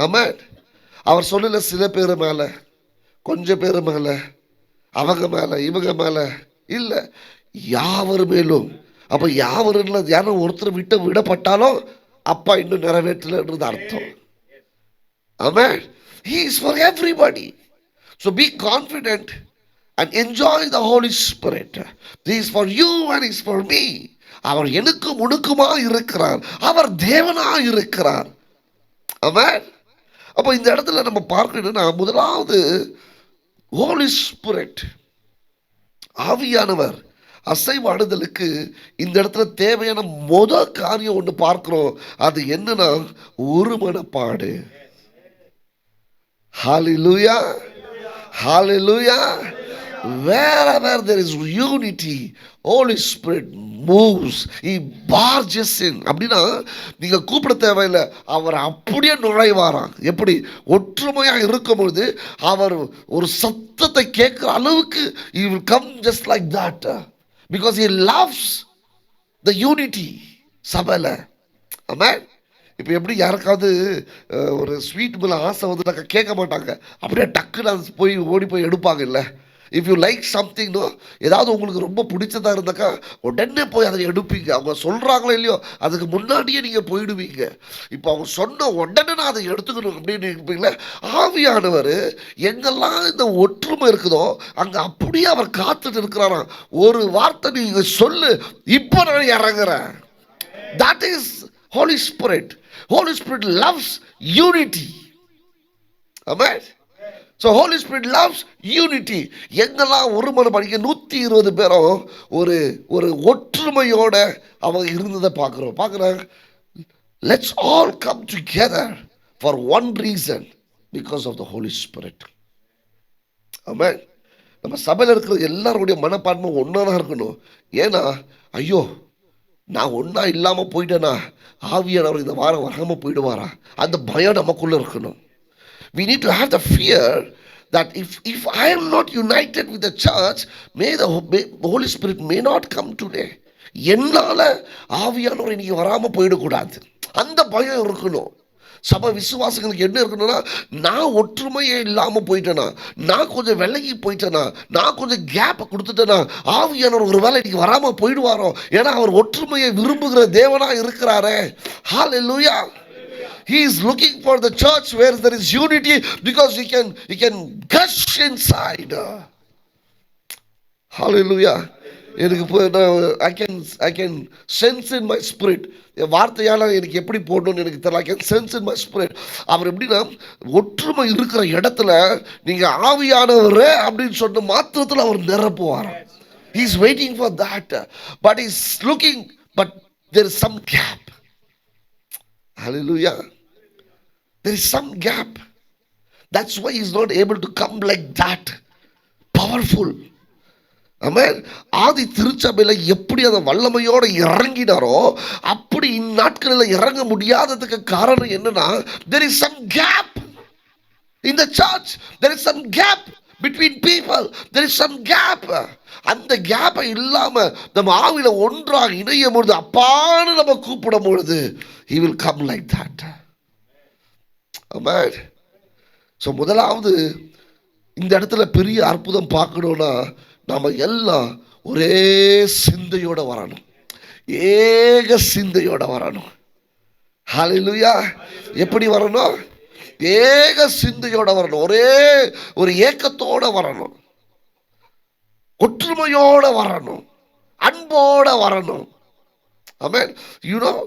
ஆமென். அவர் சொல்லல சில பேர் மேல, கொஞ்சம் பேர் மேல, அவங்க மேல, இவங்க மேல இல்ல, யாவர் மேலும். அப்ப யாவர் யாரும் ஒருத்தர் விடப்பட்டாலும் அப்பா இன்னும் நிறைவேற்றலன்றது அர்த்தம். ஆமென். He is for everybody. So be confident and enjoy the Holy Spirit. He is for you and he is for me. அவர் எனக்கும் உனக்குமா இருக்கிறார். அவர் தேவனா இருக்கிறார். ஆமென். அப்போ இந்த இடத்துல நம்ம பார்க்கணும்னா, முதலாவது ஹோலி ஸ்பிரிட், ஆவியானவர் அசைவாடுதலுக்கு இந்த இடத்துல தேவையான காரியம் ஒன்று பார்க்கிறோம். அது என்னன்னா, ஒரு மனப்பாடு. ஹalleluya, hallelujah. Wherever there is unity, Holy Spirit moves. He barges in. அப்படின்னா நீங்க கூப்பிட தேவையில்லை, அவர் அப்படியே நுழைவாராம். எப்படி? ஒற்றுமையா இருக்கும் பொழுது அவர் ஒரு சத்தத்தை கேட்கிற அளவுக்கு he will come just like that, because he loves the unity. சபையில் ஆமென். இப்போ எப்படி யாருக்காவது ஒரு ஸ்வீட் மேலே ஆசை வந்துட்டாக்க கேட்க மாட்டாங்க, அப்படியே டக்குன்னு போய் ஓடி போய் எடுப்பாங்க. இல்லை, இஃப் யூ லைக் சம்திங்னோ, ஏதாவது உங்களுக்கு ரொம்ப பிடிச்சதாக இருந்தாக்கா உடனே போய் அதை எடுப்பீங்க. அவங்க சொல்கிறாங்களோ இல்லையோ, அதுக்கு முன்னாடியே நீங்கள் போயிடுவீங்க. இப்போ அவங்க சொன்ன உடனே நான் அதை எடுத்துக்கணும் அப்படின்னு இருப்பீங்களே. ஆவியானவர் எங்கெல்லாம் இந்த ஒற்றுமை இருக்குதோ அங்கே அப்படியே அவர் காத்துட்டு இருக்கிறாராம். ஒரு வார்த்தை நீங்கள் சொல்லு, இப்போ நான் இறங்குறேன். That is Holy Spirit. Holy Spirit loves unity. Amen. So Holy Spirit loves unity. எங்கெல்லாம் ஒரு மனம் படிக்க 120 பேரும் ஒரு ஒரு ஒற்றுமையோட அவங்க இருந்ததை பார்க்குறோம். Let's all come together for one reason, because of the Holy Spirit. Amen. நம்ம சபையில் இருக்கிற எல்லாருடைய மனப்பான்மை ஒன்றா தான் இருக்கணும். ஏன்னா ஐயோ நான் ஒன்றா இல்லாமல் போயிட்டேனா ஆவியானவர் இந்த வாரம் வராமல் போயிடுவாரா, அந்த பயம் நமக்குள்ளே இருக்கணும். We need to have the fear that if I am not united with the church, may the Holy Spirit may not come today. என்னால் ஆவியானவர் இன்னைக்கு வராமல் போயிடக்கூடாது, அந்த பயம் இருக்கணும். சபை விசுவாசிகளுக்கு என்ன இருக்கணும்னா, நான் ஒற்றுமையே இல்லாமல் போயிட்டேனா, நான் கொஞ்சம் விலகி போயிட்டேனா, நான் கொஞ்சம் கேப்பை கொடுத்துட்டேனா ஆவியானவர் ஒரு வேளை இன்னைக்கு வராமல் போயிடுவாரோ. ஏன்னா அவர் ஒற்றுமையை விரும்புகிற தேவனா இருக்கிறாரே. ஹalleluya. He is looking for the church where there is unity, because he can gush inside. Hallelujah. I can sense in my spirit. வார்த்தையால் எனக்கு எப்படி போடணும்னு எனக்கு தெரியல. I can sense in my spirit. அவர் எப்படின்னா, ஒற்றுமை இருக்கிற இடத்துல நீங்கள் ஆவியானவரே அப்படின்னு சொன்ன மாத்திரத்தில் அவர் நிரப்புவார். He is waiting for that, but he is looking, but there is some gap. Hallelujah. There is some gap. That's why he is not able to come like that powerful. Amen. ஆதி திருச்சபையில் எப்படி அந்த வல்லமையோடு இறங்கினாரோ அப்படி இந்நாட்களில் இறங்க முடியாததுக்கு காரணம் என்னன்னா, there is some gap in the church. There is some gap between people. There is some gap. அந்த கேப்பை இல்லாமல் நம்ம ஆவில ஒன்றாக இணையும் பொழுது, அப்பான்னு நம்ம கூப்பிடும் பொழுது he will come like that. Amen. So முதலாவது இந்த இடத்துல பெரிய அற்புதம் பார்க்கணும்னா, நம்ம எல்லாம் ஒரே சிந்தையோட வரணும், ஏக சிந்தையோட வரணும். ஹalleluya. எப்படி வரணும்? ஏக சிந்தையோட வரணும், ஒரே ஒரு ஏக்கத்தோட வரணும், ஒற்றுமையோட வரணும், அன்போட வரணும். Amen. You know,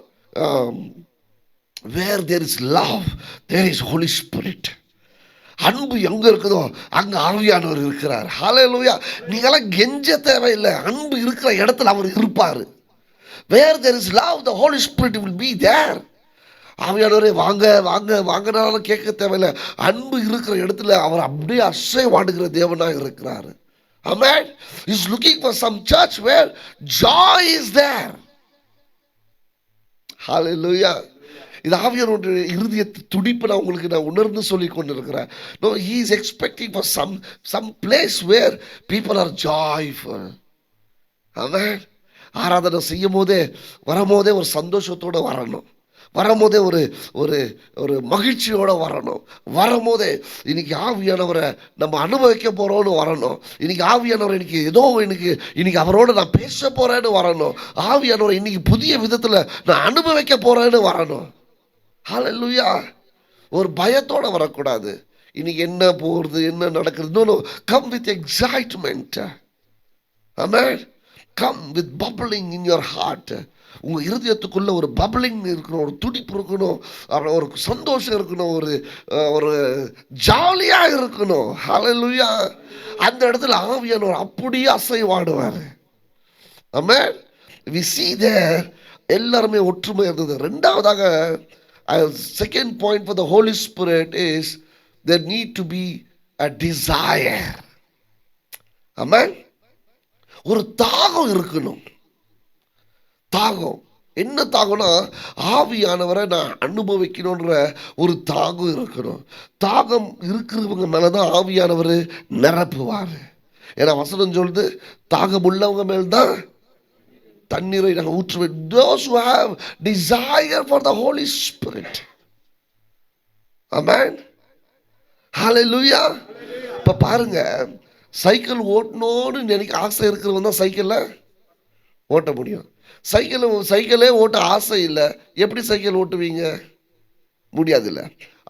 where there is love, there is Holy Spirit. அன்பு எங்க இருக்குதோ அங்க ஆவியானவர் இருக்கிறார். ஹalleluya. நீங்களாம் கெஞ்ச தேவையில்லை, அன்பு இருக்கிற இடத்துல அவர் இருப்பார். Where there is love, the Holy Spirit will be there. ஆவியானவரே வாங்க வாங்க வாங்கினாலும் கேட்க தேவையில்லை, அன்பு இருக்கிற இடத்துல அவர் அப்படியே அசைவாடுகிற தேவனாக இருக்கிறார். Amen. He is looking for some church where joy is there. Hallelujah. இது ஆவியானவருடைய இருதய துடிப்பு நான் உங்களுக்கு உணர்ந்து சொல்லி கொண்டு இருக்கிறேன். No, he is expecting for some place where people are joyful. Amen. ஆராதனை செய்யும் போதே வரும்போதே ஒரு சந்தோஷத்தோடு வரணும், வரும்போதே ஒரு ஒரு ஒரு மகிழ்ச்சியோடு வரணும், வரும்போதே இன்னைக்கு ஆவியானவரை நம்ம அனுபவிக்க போகிறோன்னு வரணும். இன்னைக்கு ஆவியானவர் இன்னைக்கு அவரோடு நான் பேச போகிறேன்னு வரணும். ஆவியானவரை இன்னைக்கு புதிய விதத்தில் நான் அனுபவிக்க போகிறேன்னு வரணும். ஹalleluya. ஒரு பயத்தோடு வரக்கூடாது, இன்னைக்கு என்ன போகிறது என்ன நடக்குது. No, come with excitement. Amen. Come with bubbling in your heart. உங்கள் இருதயத்துக்குள்ள ஒரு பப்ளிங் இருக்கணும், ஒரு துடிப்பு இருக்கணும், அப்புறம் ஒரு சந்தோஷம் இருக்கணும், ஒரு ஒரு ஜாலியாக இருக்கணும். ஹல்லேலூயா. அந்த இடத்துல ஆவியானவர் அப்படியே அசைவாடுவார். ஆமென். we see there எல்லாருமே ஒற்றுமை இருந்தது. ரெண்டாவதாக second point for the Holy Spirit is there need to be a desire. Amen. ஒரு தாகம் இருக்கணும். தாகம் என்ன தாகம்னா, ஆவியானவரை நான் அனுபவிக்கணுன்ற ஒரு தாகம் இருக்கணும். தாகம் இருக்கிறவங்க மேலதான் ஆவியானவர் நிரப்புவார். ஏன்னா வசனம் சொல்லுது, தாகம் உள்ளவங்க மேல்தான் தண்ணீரை நாங்கள் ஊற்றுவேன். those who have desire for the Holy Spirit. Amen. Hallelujah. இப்ப பாருங்க, சைக்கிள் ஓட்டணும்னு நினைக்க ஆசை இருக்கிறவங்க தான் சைக்கிளில் ஓட்ட முடியும். சைக்கிளே ஓட்ட ஆசை இல்லை, எப்படி சைக்கிள் ஓட்டுவீங்க? முடியாதுல்ல.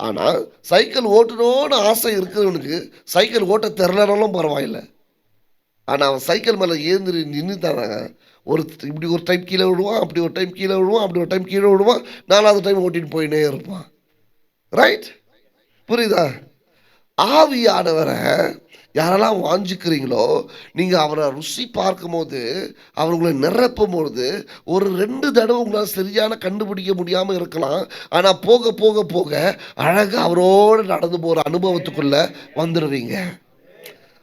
ஆனால் சைக்கிள் ஓட்டணும்னு ஆசை இருக்கிறவனுக்கு சைக்கிள் ஓட்ட தெரிலனாலும் பரவாயில்லை. ஆனால் அவன் சைக்கிள் மேலே ஏந்திரி நின்று தானே இப்படி ஒரு டைம் கீழே விடுவான், அப்படி ஒரு டைம் கீழே விடுவான், அப்படி ஒரு டைம் கீழே விடுவான், 4வது டைம் ஓட்டின்னு போயினே இருப்பான். ரைட்? புரியுதா? ஆவியானவரை யாரெல்லாம் வாஞ்சிக்கிறீங்களோ, நீங்கள் அவரை ருசி பார்க்கும் போது, அவர் உங்களை நிரப்பும் போது, ஒரு 2 தடவை உங்களால் சரியான கண்டுபிடிக்க முடியாமல் இருக்கலாம். ஆனால் போக போக போக அழகாக அவரோடு நடந்து போகிற அனுபவத்துக்குள்ளே வந்துடுவீங்க.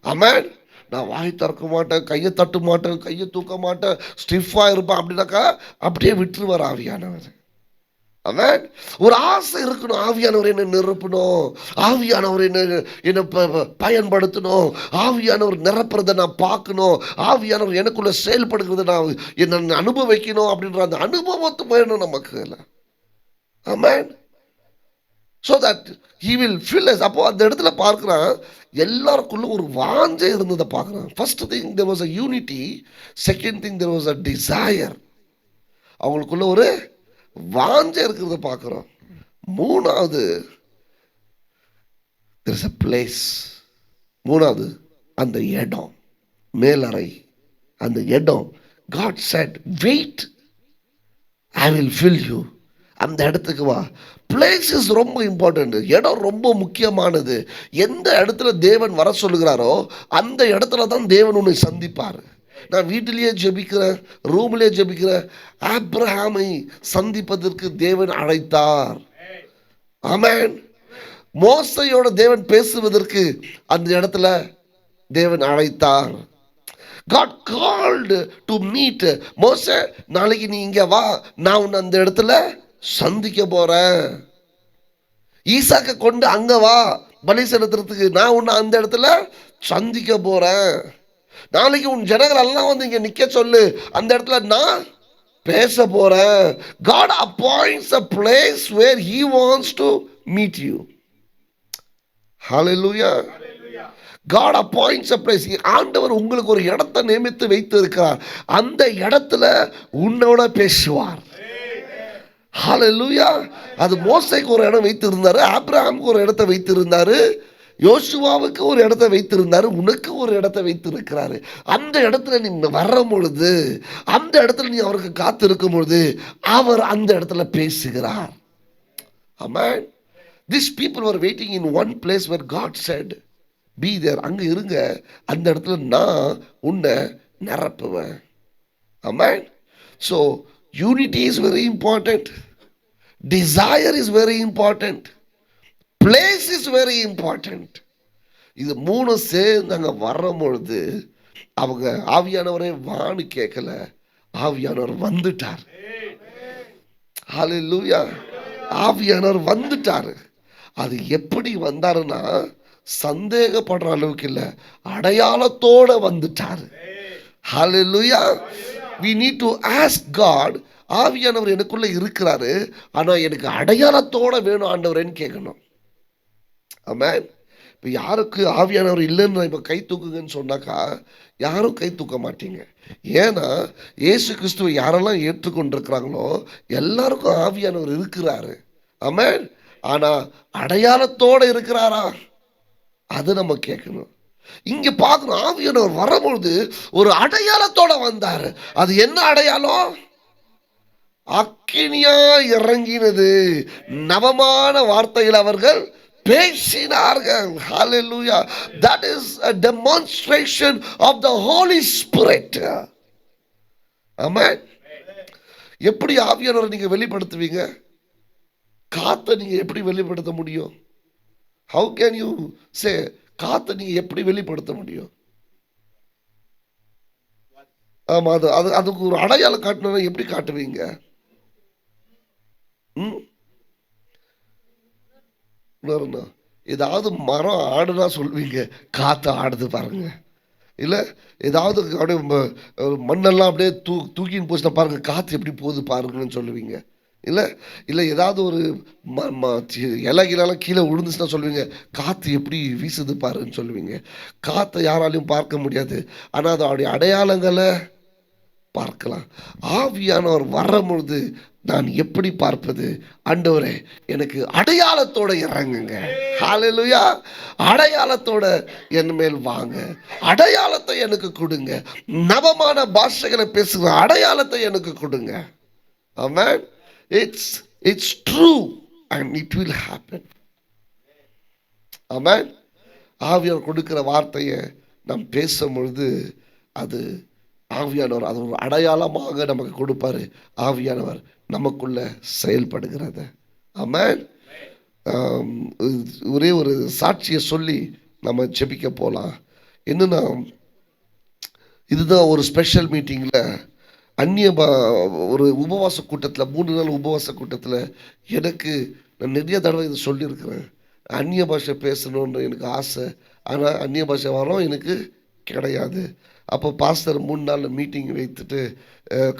ஆமென். நான் வாய் திறக்க மாட்டேன், கையை தட்ட மாட்டேன், கையை தூக்க மாட்டேன், ஸ்டிஃபாக இருப்பேன் அப்படின்னாக்கா அப்படியே விட்டுருவார் ஆவியானவர். ஆமென். ஒரு ஆசை இருக்கணும், ஆவியானவர் என்ன நிரப்பணும், ஆவியானவர் என்ன பயன்படுத்தணும், ஆவியானவர் நிரப்புறதை நான் பார்க்கணும், ஆவியானவர் எனக்குள்ள செயல்படுகிறத நான் என்ன அனுபவிக்கணும் அப்படின்ற அந்த அனுபவத்தை வேணும் நமக்கு. ஆமென். so that he will fill us. அப்போ அந்த இடத்துல பார்க்குறான், எல்லாருக்குள்ள ஒரு வாஞ்சை இருந்ததை பார்க்குறான். First thing there was a unity, second thing there was a desire. அவங்களுக்குள்ள ஒரு வாஞ்சை இருக்கிறத பார்க்குறோம். மூணாவது there is a place. மூணாவது அந்த இடம், மேலறை, அந்த இடம். God said wait, I will fill you. அந்த இடத்துக்கு வா. பிளேஸ் இஸ் ரொம்ப இம்பார்ட்டன்ட். இடம் ரொம்ப முக்கியமானது. எந்த இடத்துல தேவன் வர சொல்லுகிறாரோ அந்த இடத்துல தான் தேவன் உன்னை சந்திப்பார். நான் வீட்டிலேயே ஜெபிக்கிறேன், ரூம்லேயே ஜெபிக்கிறேன். ஆபிரகாமை சந்திப்பதற்கு தேவன் அழைத்தார். ஆமென். மோசையோட தேவன் பேசுவதற்கு அந்த இடத்துல தேவன் அழைத்தார். God called to meet. மோசே, நாளைக்கு நீ இங்க வா, நான் உன்னை அந்த இடத்துல சந்திக்க போறேன். ஈசாக்க கொண்டு அங்க வா பலி செலுத்துறதுக்கு, நான் உன்னை அந்த இடத்துல சந்திக்க போறேன். நாளைக்கு உன் ஜனங்கள் எல்லாம் வந்து இங்க நிக்க சொல்லு, அந்த இடத்துல நான் பேச போறேன். God appoints a place where he wants to meet you. Hallelujah. God appoints a place. ஆண்டவர் உங்களுக்கு ஒரு இடத்தை நியமித்து வைத்து இருக்கிறார். அந்த இடத்துல உன்னோட பேசுவார். Hallelujah. அது மோசேக்கு ஒரு இடம் வைத்திருந்தாரு, ஆபிரகாமுக்கு ஒரு இடத்தை வைத்திருந்தாரு, யோசுவாவுக்கு ஒரு இடத்தை வைத்திருந்தாரு, உனக்கு ஒரு இடத்தை வைத்திருக்கிறாரு. அந்த இடத்துல நீ வரும் பொழுது, அந்த இடத்துல நீ அவருக்கு காத்திருக்கும் பொழுது அவர் அந்த இடத்துல பேசுகிறார். Amen. These people were waiting in one place where God said be there. அங்க இருங்க, அந்த இடத்துல நான் உன்னை நிரப்புவேன். Amen. So unity is very important. Desire is very important. Place is very important. இது மூணு சேர்ந்து அங்கே வரும்பொழுது அவங்க ஆவியானவரே வான்னு கேட்கல, ஆவியானவர் வந்துட்டார். ஹல்லேலூயா. ஆவியானவர் வந்துட்டார். அது எப்படி வந்தாருன்னா, சந்தேகப்படுற அளவுக்கு இல்லை, அடையாளத்தோட வந்துட்டார். ஹல்லேலூயா. we need to ask God, ஆவியானவர் எனக்குள்ள இருக்கிறாரு, ஆனா எனக்கு அடையாளத்தோட வேணும் ஆண்டவரேன்னு கேட்கணும். ஆமென். இப்போ யாருக்கு ஆவியானவர் இல்லைன்னு இப்போ கை தூக்குங்கன்னு சொன்னாக்கா யாரும் கை தூக்க மாட்டீங்க. ஏன்னா இயேசு கிறிஸ்துவை யாரெல்லாம் ஏற்றுக்கொண்டிருக்கிறாங்களோ எல்லாருக்கும் ஆவியானவர் இருக்கிறாரு. ஆமென். ஆனா அடையாளத்தோட இருக்கிறாரா, அது நம்ம கேட்கணும். இங்க பார்க்கணும், ஆவியானவர் வரும்பொழுது ஒரு அடையாளத்தோட வந்தார். அது என்ன அடையாளம்? அக்கினியா இறங்கினது. நவமான வார்த்தையில் அவர்கள் பேசினார்கள். Hallelujah. That is a demonstration of the Holy Spirit. Amen. எப்படி ஆவியானவரை நீங்க வெளிப்படுத்துவீங்க? காத்தை நீங்க எப்படி வெளிப்படுத்த முடியும்? How can you say காத்தை நீங்க எப்படி வெளிப்படுத்த முடியும்? ஆமா, அதுக்கு ஒரு அடையாளம் காட்டணும். எப்படி காட்டுவீங்க? ஏதாவது மரம் ஆடுனா சொல்வீங்க, காத்து ஆடுது பாருங்க. இல்லை ஏதாவது அப்படியே மண்ணெல்லாம் அப்படியே தூக்கின்னு போச்சுன்னா பாருங்க, காற்று எப்படி போகுது பாருங்கன்னு சொல்லுவீங்க. இல்லை இல்லை ஏதாவது ஒரு இலைகளெல்லாம் கீழே விழுந்துச்சுன்னா சொல்லுவீங்க, காற்று எப்படி வீசுது பாருன்னு சொல்லுவீங்க. காற்றை யாராலையும் பார்க்க முடியாது, ஆனால் அதோடைய அடையாளங்களை பார்க்கலாம். ஆவியானவர் வரும்பொழுது நான் எப்படி பார்ப்பது? ஆண்டவரே எனக்கு அடையாளத்தோட இறங்குங்க. ஹல்லேலூயா. அடையாளத்தோட என் மேல் வாங்க, அடையாளத்தை எனக்கு கொடுங்க. நவமான பாஷைகளை பேசுகிற அடையாளத்தை எனக்கு கொடுங்க. ஆமென். It's true and it will happen. ஆமென். ஆவியானவர் கொடுக்கிற வார்த்தையை நாம் பேசும்பொழுது அது ஆவியானவர் அது ஒரு அடையாளமாக நமக்கு கொடுப்பாரு. ஆவியானவர் நமக்குள்ள செயல்படுகிறது. ஆமென். ஒரே ஒரு சாட்சியை சொல்லி நம்ம ஜெபிக்க போகலாம். என்னன்னா, இதுதான் ஒரு ஸ்பெஷல் மீட்டிங்கில் ஒரு உபவாச கூட்டத்தில் 3 நாள் உபவாச கூட்டத்தில் எனக்கு நான் நிறைய தடவை இதை சொல்லியிருக்கிறேன். அந்நிய பாஷை பேசணுன்ற எனக்கு ஆசை, ஆனால் அந்நிய பாஷை வரோம் எனக்கு கிடையாது. அப்போ பாஸ்டர் 3 நாள் மீட்டிங் வைத்துட்டு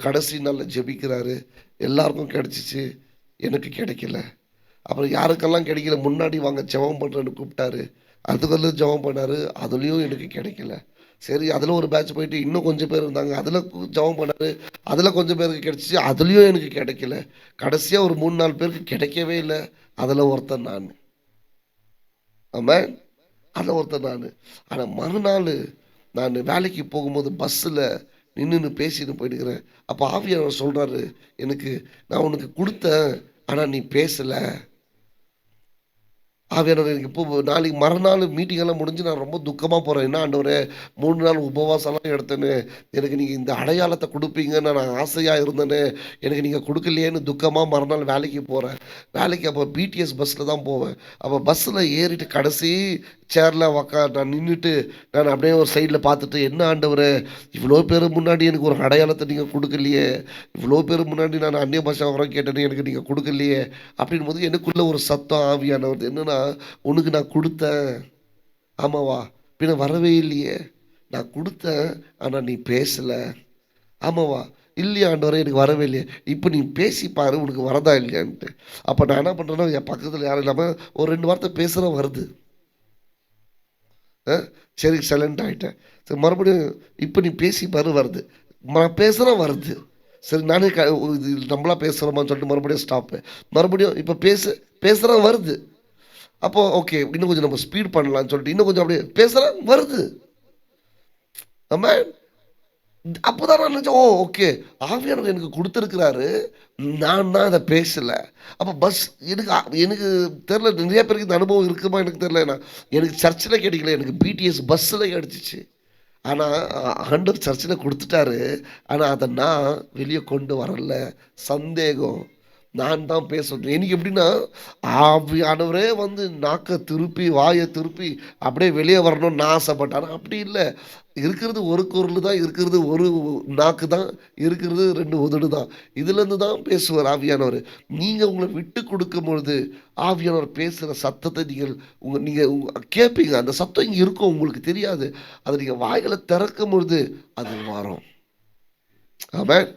கடைசி நாளில் ஜெபிக்கிறாரு. எல்லாருக்கும் கிடைச்சிச்சு, எனக்கு கிடைக்கல. அப்புறம் யாருக்கெல்லாம் கிடைக்கல முன்னாடி வாங்க ஜெபம் பண்ணுறேன்னு கூப்பிட்டாரு. அதுக்குள்ள ஜெபம் பண்ணார், அதுலேயும் எனக்கு கிடைக்கல. சரி, அதில் ஒரு பேட்ச் போயிட்டு இன்னும் கொஞ்சம் பேர் இருந்தாங்க, அதில் ஜெபம் பண்ணார், அதில் கொஞ்சம் பேருக்கு கிடைச்சிச்சு, அதுலேயும் எனக்கு கிடைக்கல. கடைசியாக ஒரு 3-4 பேருக்கு கிடைக்கவே இல்லை. அதில் ஒருத்தன் நான். ஆமாம், அதில் ஒருத்தன் நான். ஆனால் மறுநாள் நான் வேலைக்கு போகும்போது பஸ்ஸில் நின்று பேசிட்டு போயிட்டுக்கிறேன். அப்போ ஆவியானவர் சொல்கிறாரு எனக்கு, நான் உனக்கு கொடுத்தேன் ஆனால் நீ பேசலை. ஆவியானவர் எனக்கு இப்போ நாளைக்கு மறுநாள் மீட்டிங்கெல்லாம் முடிஞ்சு நான் ரொம்ப துக்கமாக போகிறேன். என்ன ஆண்டவரே, 3 நாள் உபவாசம்லாம் எடுத்தேன்னு, எனக்கு நீங்கள் இந்த அடையாளத்தை கொடுப்பீங்கன்னு நான் ஆசையாக இருந்தேன்னு, எனக்கு நீங்கள் கொடுக்கலையேன்னு துக்கமாக மறுநாள் வேலைக்கு போகிறேன். வேலைக்கு அப்போ பிடிஎஸ் பஸ்ஸில் தான் போவேன். அப்போ பஸ்ஸில் ஏறிட்டு கடைசி சேரில் நான் நின்றுட்டு நான் அப்படியே ஒரு சைடில் பார்த்துட்டு, என்ன ஆண்டவரே, இவ்வளோ பேர் முன்னாடி எனக்கு ஒரு அடையாளத்தை நீங்கள் கொடுக்கலையே, இவ்வளோ பேர் முன்னாடி நான் அந்நிய பாஷை வர கேட்டேன்னு எனக்கு நீங்கள் கொடுக்கலையே அப்படின் போது எனக்குள்ளே ஒரு சத்தம் ஆவியானவர், என்னன்னா, உனக்கு நான் கொடுத்தேன். ஆமாவா? பின்ன வரவே இல்லையே. நான் கொடுத்தேன் ஆனால் நீ பேசலை. ஆமாவா? இல்லையா ஆண்டவரே, எனக்கு வரவே இல்லையே. இப்போ நீ பேசிப்பாரு, உனக்கு வரதா இல்லையான்ட்டு. அப்போ நான் என்ன பண்ணுறேன்னா, என் பக்கத்தில் யாரும் இல்லாமல் ஒரு 2 வார்த்தை பேசுகிறேன், வருது. சரி, சைலண்ட் ஆகிட்டேன். சரி, மறுபடியும் இப்போ நீ பேசிப்பாரு, வருது. நான் பேசுகிறேன், வருது. சரி, நானே இது நம்மளா பேசுகிறோமான்னு சொல்லிட்டு மறுபடியும் ஸ்டாப்பு. மறுபடியும் இப்போ பேசுகிறேன், வருது. அப்போது ஓகே, இன்னும் கொஞ்சம் நம்ம ஸ்பீட் பண்ணலான்னு சொல்லிட்டு இன்னும் கொஞ்சம் அப்படியே பேசுகிறேன், வருது. ஆமாம். அப்போ தான் நான் நினச்சேன், ஓகே, ஆவியானவர் எனக்கு கொடுத்துருக்கிறாரு, நான் தான் அதை பேசலை. அப்போ பஸ் எனக்கு தெரில, நிறைய பேருக்கு இந்த அனுபவம் இருக்குமா எனக்கு தெரில. எனக்கு சர்ச்சில் கிடைக்கல, எனக்கு பிடிஎஸ் பஸ்ஸில் கிடச்சிச்சு. ஆனால் ஆண்டவர் சர்ச்சில் கொடுத்துட்டாரு, ஆனால் அதை நான் வெளியே கொண்டு வரல. சந்தேகம், நான் தான் பேசுகிறேன். எனக்கு எப்படின்னா, ஆவியானவரே வந்து நாக்கை திருப்பி வாயை திருப்பி அப்படியே வெளியே வரணும்னு நான் ஆசைப்பட்டேன். அப்படி இல்லை, இருக்கிறது ஒரு குரல் தான், இருக்கிறது ஒரு நாக்கு தான், இருக்கிறது 2 உதடு தான். இதுலேருந்து தான் பேசுவார் ஆவியானவர். நீங்கள் உங்களை விட்டு கொடுக்கும் பொழுது ஆவியானவர் பேசுகிற சத்தத்தை நீங்கள் கேட்பீங்க. அந்த சத்தம் இங்கே இருக்கும், உங்களுக்கு தெரியாது. அதை நீங்கள் வாய்களை திறக்கும் பொழுது அது வரும். ஆமாம்.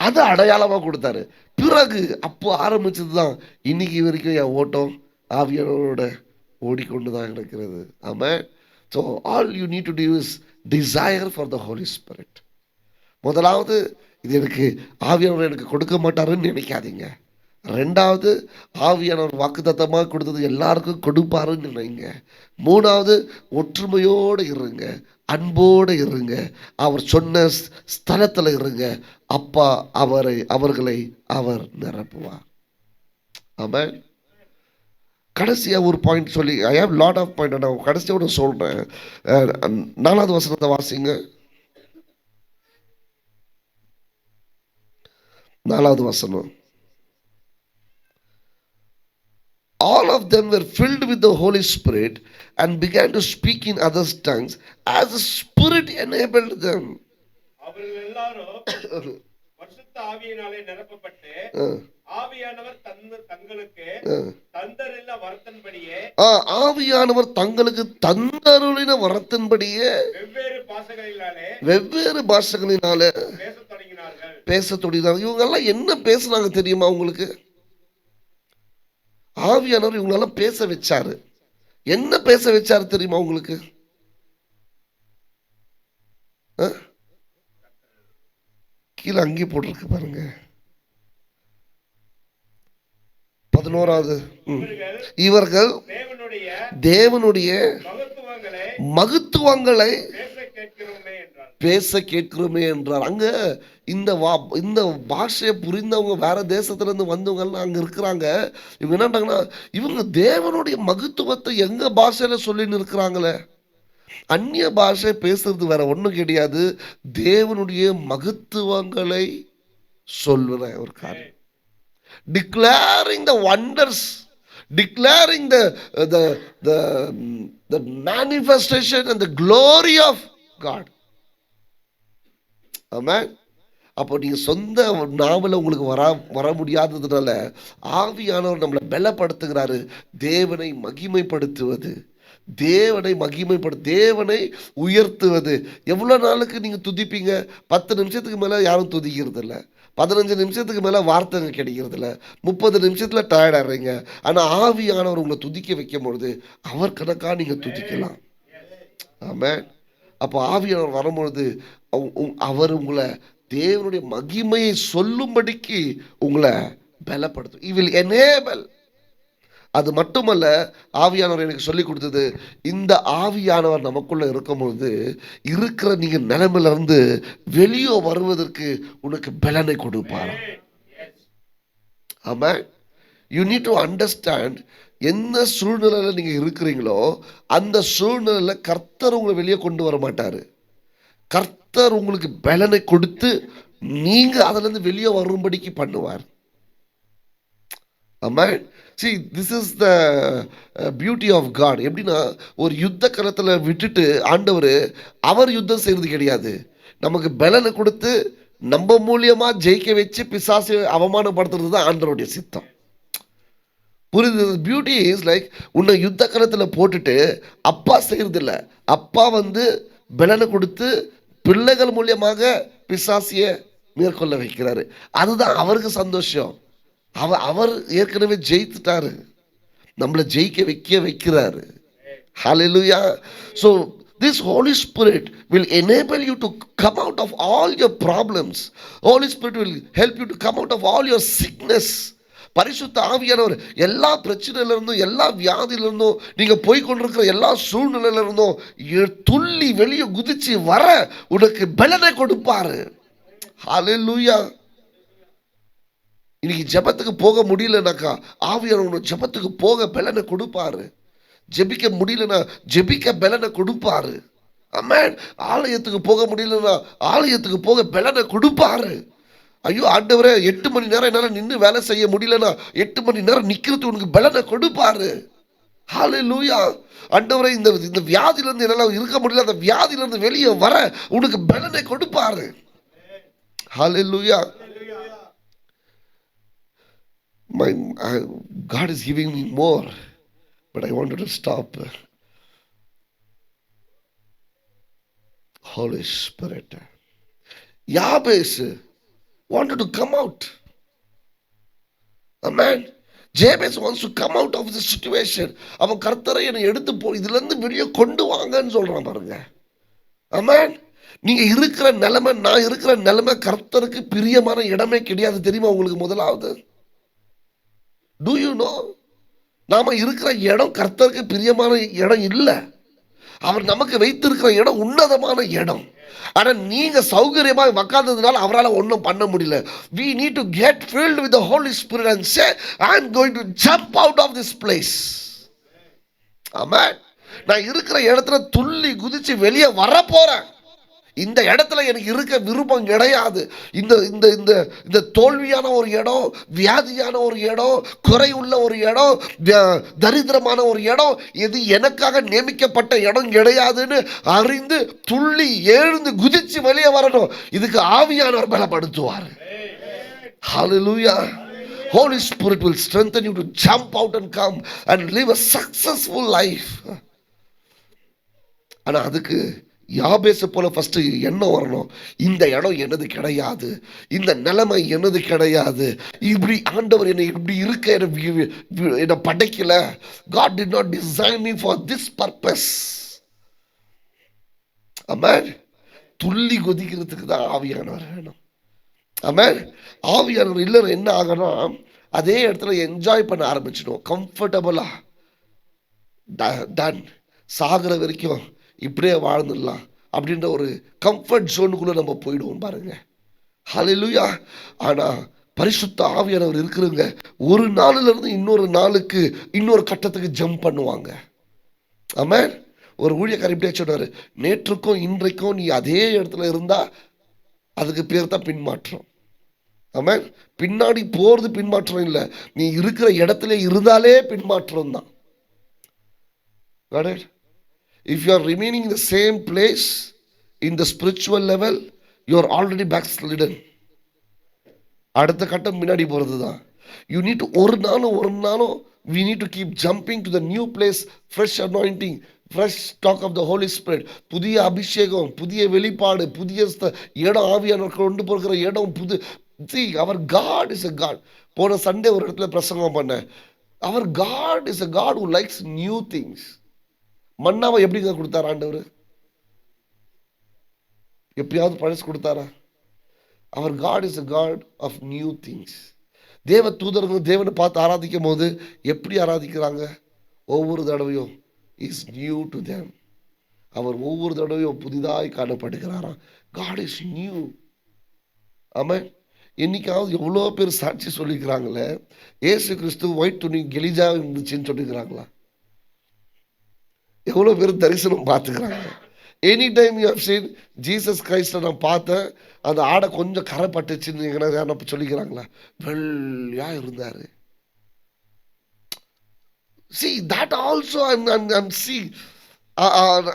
அது அடையாளமாக கொடுத்தாரு. பிறகு அப்போ ஆரம்பிச்சது தான் இன்னைக்கு வரைக்கும் என் ஓட்டம் ஆவியானவரோட ஓடிக்கொண்டு தான் இருக்கிறது. ஆமாம். So all you need to do is desire for the Holy Spirit. முதலாவது, இது எனக்கு ஆவியானவர் எனக்கு கொடுக்க மாட்டாருன்னு நினைக்காதீங்க. ரெண்டாவது, ஆவியானவர் வாக்குத்தத்தமாக கொடுத்தது எல்லாருக்கும் கொடுப்பாருன்னு நினைங்க. மூணாவது, ஒற்றுமையோடு இருங்க, அன்போடு இருங்க, அவர் சொன்ன ஸ்தலத்தில் இருங்க. அப்பா அவர்களை அவர் நிரப்புவார். ஆமென். கடைசியா ஒரு பாயிண்ட் சொல்லி, I have lot of point, நான் கடைசியோட சொல்றேன். 4வது வசனத்தை வாசிங்க. 4வது வசனம். All of them were filled with the Holy Spirit and began to speak in other tongues as the Spirit enabled them. அவர்கள் எல்லாரும் பரிசுத்த ஆவியினாலே நிரப்பப்பட்டு ஆவியானவர் தங்களுக்கு தந்தருளின வரத்தின்படியே ஆவியானவர் தங்களுக்கு தந்தருளின வரத்தின்படியே வெவ்வேறு பாஷைகளினாலே பேசத் தொடங்கினார்கள். இவங்க எல்லாம் என்ன பேசுனாங்க தெரியுமா உங்களுக்கு? ஆவியானவர் இவங்களெல்லாம் பேச வச்சாரு. என்ன பேச வச்சாரு தெரியுமா உங்களுக்கு? கீழே அங்கே போட்டிருக்கு பாருங்க. 11வது, இவர்கள் தேவனுடைய மகத்துவங்களை பேச கேட்கிறோமே என்றார். அங்க இந்த பாஷையை புரிந்தவங்க வேற தேசத்துல இருந்து வந்தவங்க அங்க இருக்கிறாங்க. இவங்க என்னட்டாங்கன்னா, இவங்க தேவனுடைய மகத்துவத்தை எங்க பாஷையில சொல்லின்னு இருக்கிறாங்களே. அந்நிய பாஷை பேசுறது வேற ஒண்ணும் கிடையாது, தேவனுடைய மகத்துவங்களை சொல்லுற ஒரு காரியம். Declaring the wonders, declaring the manifestation and the glory of God. ஆமென். அப்போ நீங்க சொந்த நாவல உங்களுக்கு வர முடியாததுனால ஆவியானவர் நம்மளை பலப்படுத்துகிறாரு. தேவனை மகிமைப்படுத்துவது, தேவனை உயர்த்துவது. எவ்வளவு நாளுக்கு நீங்க துதிப்பீங்க? 10 நிமிஷத்துக்கு மேல யாரும் துதிக்கிறது இல்லை. 15 நிமிஷத்துக்கு மேல வார்த்தைங்க கிடைக்கிறது இல்லை. 30 நிமிஷத்துல டயர்ட் ஆடுறீங்க. ஆனா ஆவியானவர் உங்களை துதிக்க வைக்கும் பொழுது அவர் கணக்கா நீங்க துதிக்கலாம். ஆமென். அப்போ ஆவியானவர் வரும்பொழுது அவர் உங்களை தேவனுடைய மகிமையை சொல்லும்படிக்கு உங்களை பலப்படுத்தும். He will enable. அது மட்டுமல்ல, ஆவியானவர் எனக்கு சொல்லி கொடுத்தது, இந்த ஆவியானவர் நமக்குள்ள இருக்கும்பொழுது இருக்கிற நீங்க நிலைமையில இருந்து வெளியே வருவதற்கு உனக்கு பலனை கொடுப்பார். ஆமா, யூ நீட் டு அண்டர்ஸ்டாண்ட். எந்த சூழ்நிலையில நீங்க இருக்கிறீங்களோ அந்த சூழ்நிலையில கர்த்தர் உங்களை வெளியே கொண்டு வர மாட்டாரு. கர்த்தர் உங்களுக்கு பலனை கொடுத்து நீங்க அதுல இருந்து வெளியே வரும்படிக்கு பண்ணுவார். ஆமா. See, this is the beauty of God. எப்படின்னா, ஒரு யுத்த களத்தில் விட்டுட்டு ஆண்டவர் அவர் யுத்தம் செய்யறது கிடையாது, நமக்கு பலனை கொடுத்து நம்ம மூலியமா ஜெயிக்க வச்சு பிசாசை அவமானப்படுத்துறது தான் ஆண்டவருடைய சித்தம். புரியுது? பியூட்டி இஸ் லைக், உன்னை யுத்த களத்தில் போட்டுட்டு அப்பா செய்யறது இல்லை, அப்பா பலனை கொடுத்து பிள்ளைகள் மூலியமாக பிசாசியை மேற்கொள்ள வைக்கிறாரு. அதுதான் அவருக்கு சந்தோஷம். அவர் ஏற்கனவே ஜெயித்துட்டாரு, நம்மளை ஜெயிக்க வைக்கிறாரு. Hallelujah. So this Holy Spirit will enable you to come out of all your problems. Holy Spirit will help you to come out of all your sickness. பரிசுத்த ஆவியானவர் எல்லா பிரச்சனையில இருந்தும் எல்லா வியாதியில இருந்தும் நீங்க போய் கொண்டிருக்கிற எல்லா சூழ்நிலையில இருந்தும் துள்ளி வெளியே குதிச்சு வர உனக்கு பலனை கொடுப்பாரு. Hallelujah. இன்னைக்கு ஜெபத்துக்கு போக முடியலனாக்கா ஆவியானவர் ஜெபத்துக்கு போக பலனை கொடுப்பாரு. ஜெபிக்க முடியலனா ஜெபிக்க பலனை கொடுப்பாரு. ஆமென். ஆலயத்துக்கு போக முடியலனா ஆலயத்துக்கு போக பலனை கொடுப்பாரு. ஐயோ ஆண்டவரே, 8 மணி நேரம் என்னால நின்று வேலை செய்ய முடியலனா 8 மணி நேரம் நிக்கிறது உனக்கு பலனை கொடுப்பாரு. ஹல்லேலூயா. ஆண்டவரே, இந்த வியாதியில இருந்து என்னால இருக்க முடியல, அந்த வியாதியில இருந்து வெளியே வர உனக்கு பலனை கொடுப்பாரு. ஹல்லேலூயா. God is giving me more, but I wanted to stop. Holy Spirit. Jabez wanted to come out. Amen. Jabez wants to come out of this situation. அவன் கர்த்தரை என்னை எடுத்து இதுல இருந்து வெளியே கொண்டு வாங்கன்னு சொல்றான் பாருங்க. Amen. நீங்க இருக்கிற நிலைமை, நான் இருக்கிற நிலைமை கர்த்தருக்கு பிரியமான இடமே கிடையாது தெரியுமா உங்களுக்கு? முதலாவது Do you know? நாம இருக்கிற இடம் கர்த்தருக்கு பிரியமான இடம் இல்லை. அவர் நமக்கு வைத்திருக்கிற இடம் உன்னதமான இடம். ஆனா நீங்க சௌகரியமாக உட்கார்ந்ததுனால அவரால் ஒன்றும் பண்ண முடியல. We need to get filled with the Holy Spirit and say, I am going to jump out of this place. Amen. நான் இருக்கிற இடத்துல துள்ளி குதிச்சு வெளியே வர போறேன். இந்த இடத்துல எனக்கு இருக்க விருப்பம் கிடையாது. இந்த இந்த இந்த இந்த தோல்வியான ஒரு இடம், வியாதியான ஒரு இடம், குறை உள்ள ஒரு இடம், தரித்திரமான ஒரு இடம், இது எனக்காக நியமிக்கப்பட்ட இடம் கிடையாதுன்னு அறிந்து துள்ளி எழுந்து குதிச்சு வெளியே வரணும். இதுக்கு ஆவியானவர் பலப்படுத்துவார். Hallelujah. Holy Spirit will strengthen you to jump out and come and live a successful life. ஆனா அதுக்கு யாபேசு போல ஃபர்ஸ்ட் எண்ணம் வரணும். இந்த இடம் எனது கிடையாது, இந்த நிலைமை எனது கிடையாது, இப்படி ஆண்டவர் என்னை இப்படி இருக்க என்னை படைக்கல. God did not design me for this purpose. ஆமென். துள்ளி கொதிக்கிறதுக்கு தான் ஆவியானவர் வேணும். ஆமென். ஆவியானவர் இல்லைன்னா என்ன ஆகணும், அதே இடத்துல என்ஜாய் பண்ண ஆரம்பிச்சிடும். கம்ஃபர்டபுளா டன், சாகிற வரைக்கும் இப்படியே வாழ்ந்துடலாம் அப்படின்ற ஒரு கம்ஃபர்ட் ஜோனுக்குள்ளே நம்ம போயிடுவோம் பாருங்க. ஹல்லேலூயா. ஆனால் பரிசுத்த ஆவியானவர் இருக்கிறவங்க ஒரு நாளிலிருந்து இன்னொரு நாளுக்கு இன்னொரு கட்டத்துக்கு ஜம்ப் பண்ணுவாங்க. ஆமென். ஒரு ஊழியக்காரர் இப்படியே சொன்னார், நேற்றுக்கும் இன்றைக்கும் நீ அதே இடத்துல இருந்தா அதுக்கு பேர் தான் பின்மாற்றம். ஆமென். பின்னாடி போகிறது பின்மாற்றம் இல்லை, நீ இருக்கிற இடத்துல இருந்தாலே பின்மாற்றம் தான். If you are remaining in the same place in the spiritual level, you are already backslidden. அடுத்த கட்டம் முன்னாடி போகிறது தான். You need to ஒரு நாளும் we need to keep jumping to the new place, fresh anointing, fresh talk of the Holy Spirit, புதிய அபிஷேகம், புதிய வெளிப்பாடு, புதிய இடம், ஆவியானவர் கொண்டு போகிற இடம் புது. See, our God is a God. போன சண்டே ஒரு இடத்துல பிரசங்கம் பண்ணேன். Our God is a God who likes new things. மன்னாவை எப்படிங்க கொடுத்தாரா ஆண்டவர்? எப்பயாவது பழசு கொடுத்தாரா? அவர் God is a God of new things. தேவ தூதர்கள் தேவனை பார்த்து ஆராதிக்கும் போது எப்படி ஆராதிக்கிறாங்க? ஒவ்வொரு தடவையும் is new to them. அவர் ஒவ்வொரு தடவையும் புதிதாய் காணப்படுகிறாராம். God is new. ஆமென். என்னைக்காவது எவ்வளோ பேர் சாட்சி சொல்லிக்கிறாங்களே, ஏசு கிறிஸ்து ஒயிட் துணி கெலிஜா இருந்துச்சுன்னு சொல்லிக்கிறாங்களா? எவ்வளோ பேர் தரிசனம் பார்த்துக்கிறாங்க? Any time you have seen Jesus Christ நான் பார்த்தேன், அந்த ஆடை கொஞ்சம் கரை பட்டுச்சுன்னு யாரும் சொல்லிக்கிறாங்களா? வெள்ளையா இருந்தார். See, that also I'm see,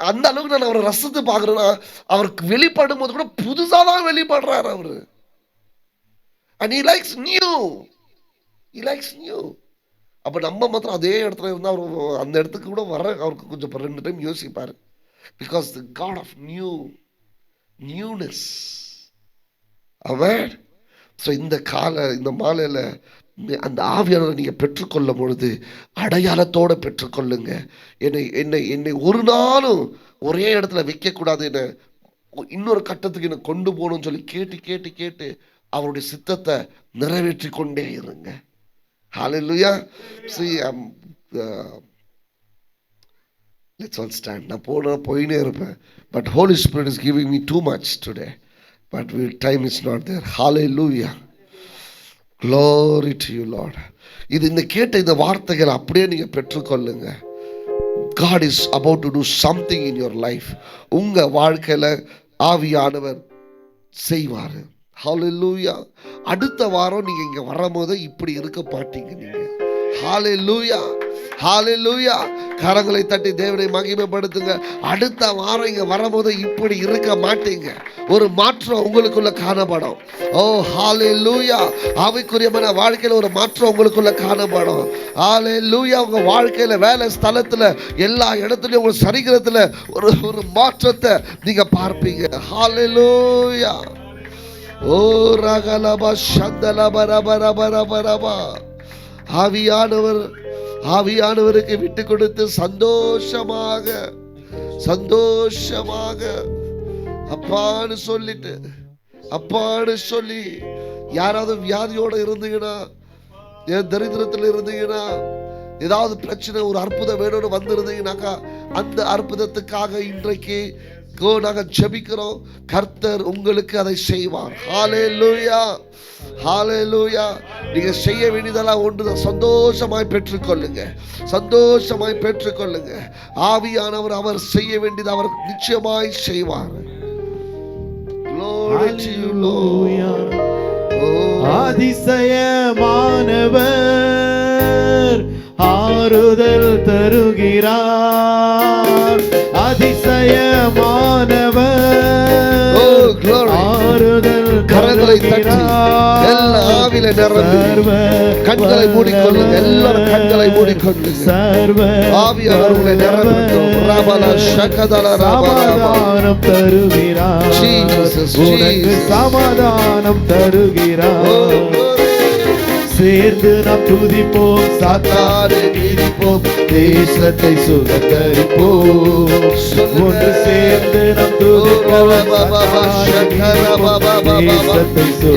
அந்த அளவுக்கு நான் அவரை ரசித்து பார்க்குறேன்னா, அவருக்கு வெளிப்படும் போது கூட புதுசாக தான் வெளிப்படுறாரு அவரு. And he likes new. He likes new. அப்போ நம்ம மாத்திரம் அதே இடத்துல இருந்தால் அவர் அந்த இடத்துக்கு கூட வர அவருக்கு கொஞ்சம் 2 டைம் யோசிப்பார். Because the God of newness. அவன் ஸோ இந்த மாலையில் அந்த ஆவியானவரை நீங்கள் பெற்றுக்கொள்ளும் பொழுது அடையாளத்தோடு பெற்றுக்கொள்ளுங்க. என்னை ஒரு நாளும் ஒரே இடத்துல வைக்கக்கூடாது, என்னை இன்னொரு கட்டத்துக்கு என்னை கொண்டு போகணும்னு சொல்லி கேட்டு அவருடைய சித்தத்தை நிறைவேற்றி கொண்டே இருங்க. Hallelujah. See, let's all stand. நான் போயினே இருப்பேன். But Holy Spirit is giving me too much today. But time is not there. Hallelujah. Glory to you, Lord. இந்த கேட்ட இந்த வார்த்தைகளை அப்படியே நீங்க பெற்றுக்கொள்ளுங்க. God is about to do something in your life. உங்க வாழ்க்கையில ஆவியானவர் செய்வார். ஹல்லேலூயா. அடுத்த வாரம் நீங்க இங்க வரும்போது இப்படி இருக்க மாட்டீங்க நீங்க. ஹல்லேலூயா, ஹல்லேலூயா. கரங்களை தட்டி தேவனை மகிமைப்படுத்துங்க. அடுத்த வாரம் இங்க வரும்போது இப்படி இருக்க மாட்டீங்க. ஒரு மாற்றம் உங்களுக்குள்ள காணப்படும். ஓ ஹல்லேலூயா. ஆவிக்குரியமான வாழ்க்கையில ஒரு மாற்றம் உங்களுக்குள்ள காணப்படும். ஹல்லேலூயா. உங்க வாழ்க்கையில, வேலை ஸ்தலத்துல, எல்லா இடத்துலயும், உங்க சரீரத்துல ஒரு மாற்றத்தை நீங்க பார்ப்பீங்க. ஹல்லேலூயா. ஓ ரகலபா சந்தலபா ரபரபரபரபா. ஆவியானவருக்கு விட்டு கொடுத்து சந்தோஷமாக அப்பான்னு சொல்லி யாராவது வியாதியோட இருந்தீங்கன்னா ஏன் தரித்திரத்தில் இருந்தீங்கன்னா, ஏதாவது பிரச்சனை, ஒரு அற்புதம் வேணும்னு வந்திருந்தீங்கன்னாக்கா, அந்த அற்புதத்துக்காக இன்றைக்கு நாங்க ஜெபிக்கிறோம். கர்த்தர் உங்களுக்கு அதை செய்வார். ஹல்லேலூயா, ஹல்லேலூயா. நீங்க செய்ய வேண்டியதெல்லாம் ஒன்றுதான், சந்தோஷமாய் பெற்றுக்கொள்ளுங்க, சந்தோஷமாய் பெற்றுக்கொள்ளுங்க. ஆவியானவர் அவர் செய்ய வேண்டியது அவர் நிச்சயமாய் செய்வார். Glory to you, Lord. அதிசயமானவர் ஆறுதல் தருகிறார். அதிசயமானவர் ஆறுதல் கரங்களை தட்டி எல்லா ஆவியில நிரம்பி கண்களை மூடிக்கொள்ளுங்க. எல்லாரும் கண்களை மூடிக்கொள்ளுங்க. ஆவியானவர் உங்களை நிரப்பட்டும். ரபல ஷகதல சமாதானம் தருகிறார். உனக்கு சமாதானம் தருகிறார். சேர்ந்து நாம் துதிப்போம், சாத்தானை மிதிப்போம், தேசத்தை சுதந்தரிப்போம். ஒன்று சேர்ந்து நாம் துதிப்போம்,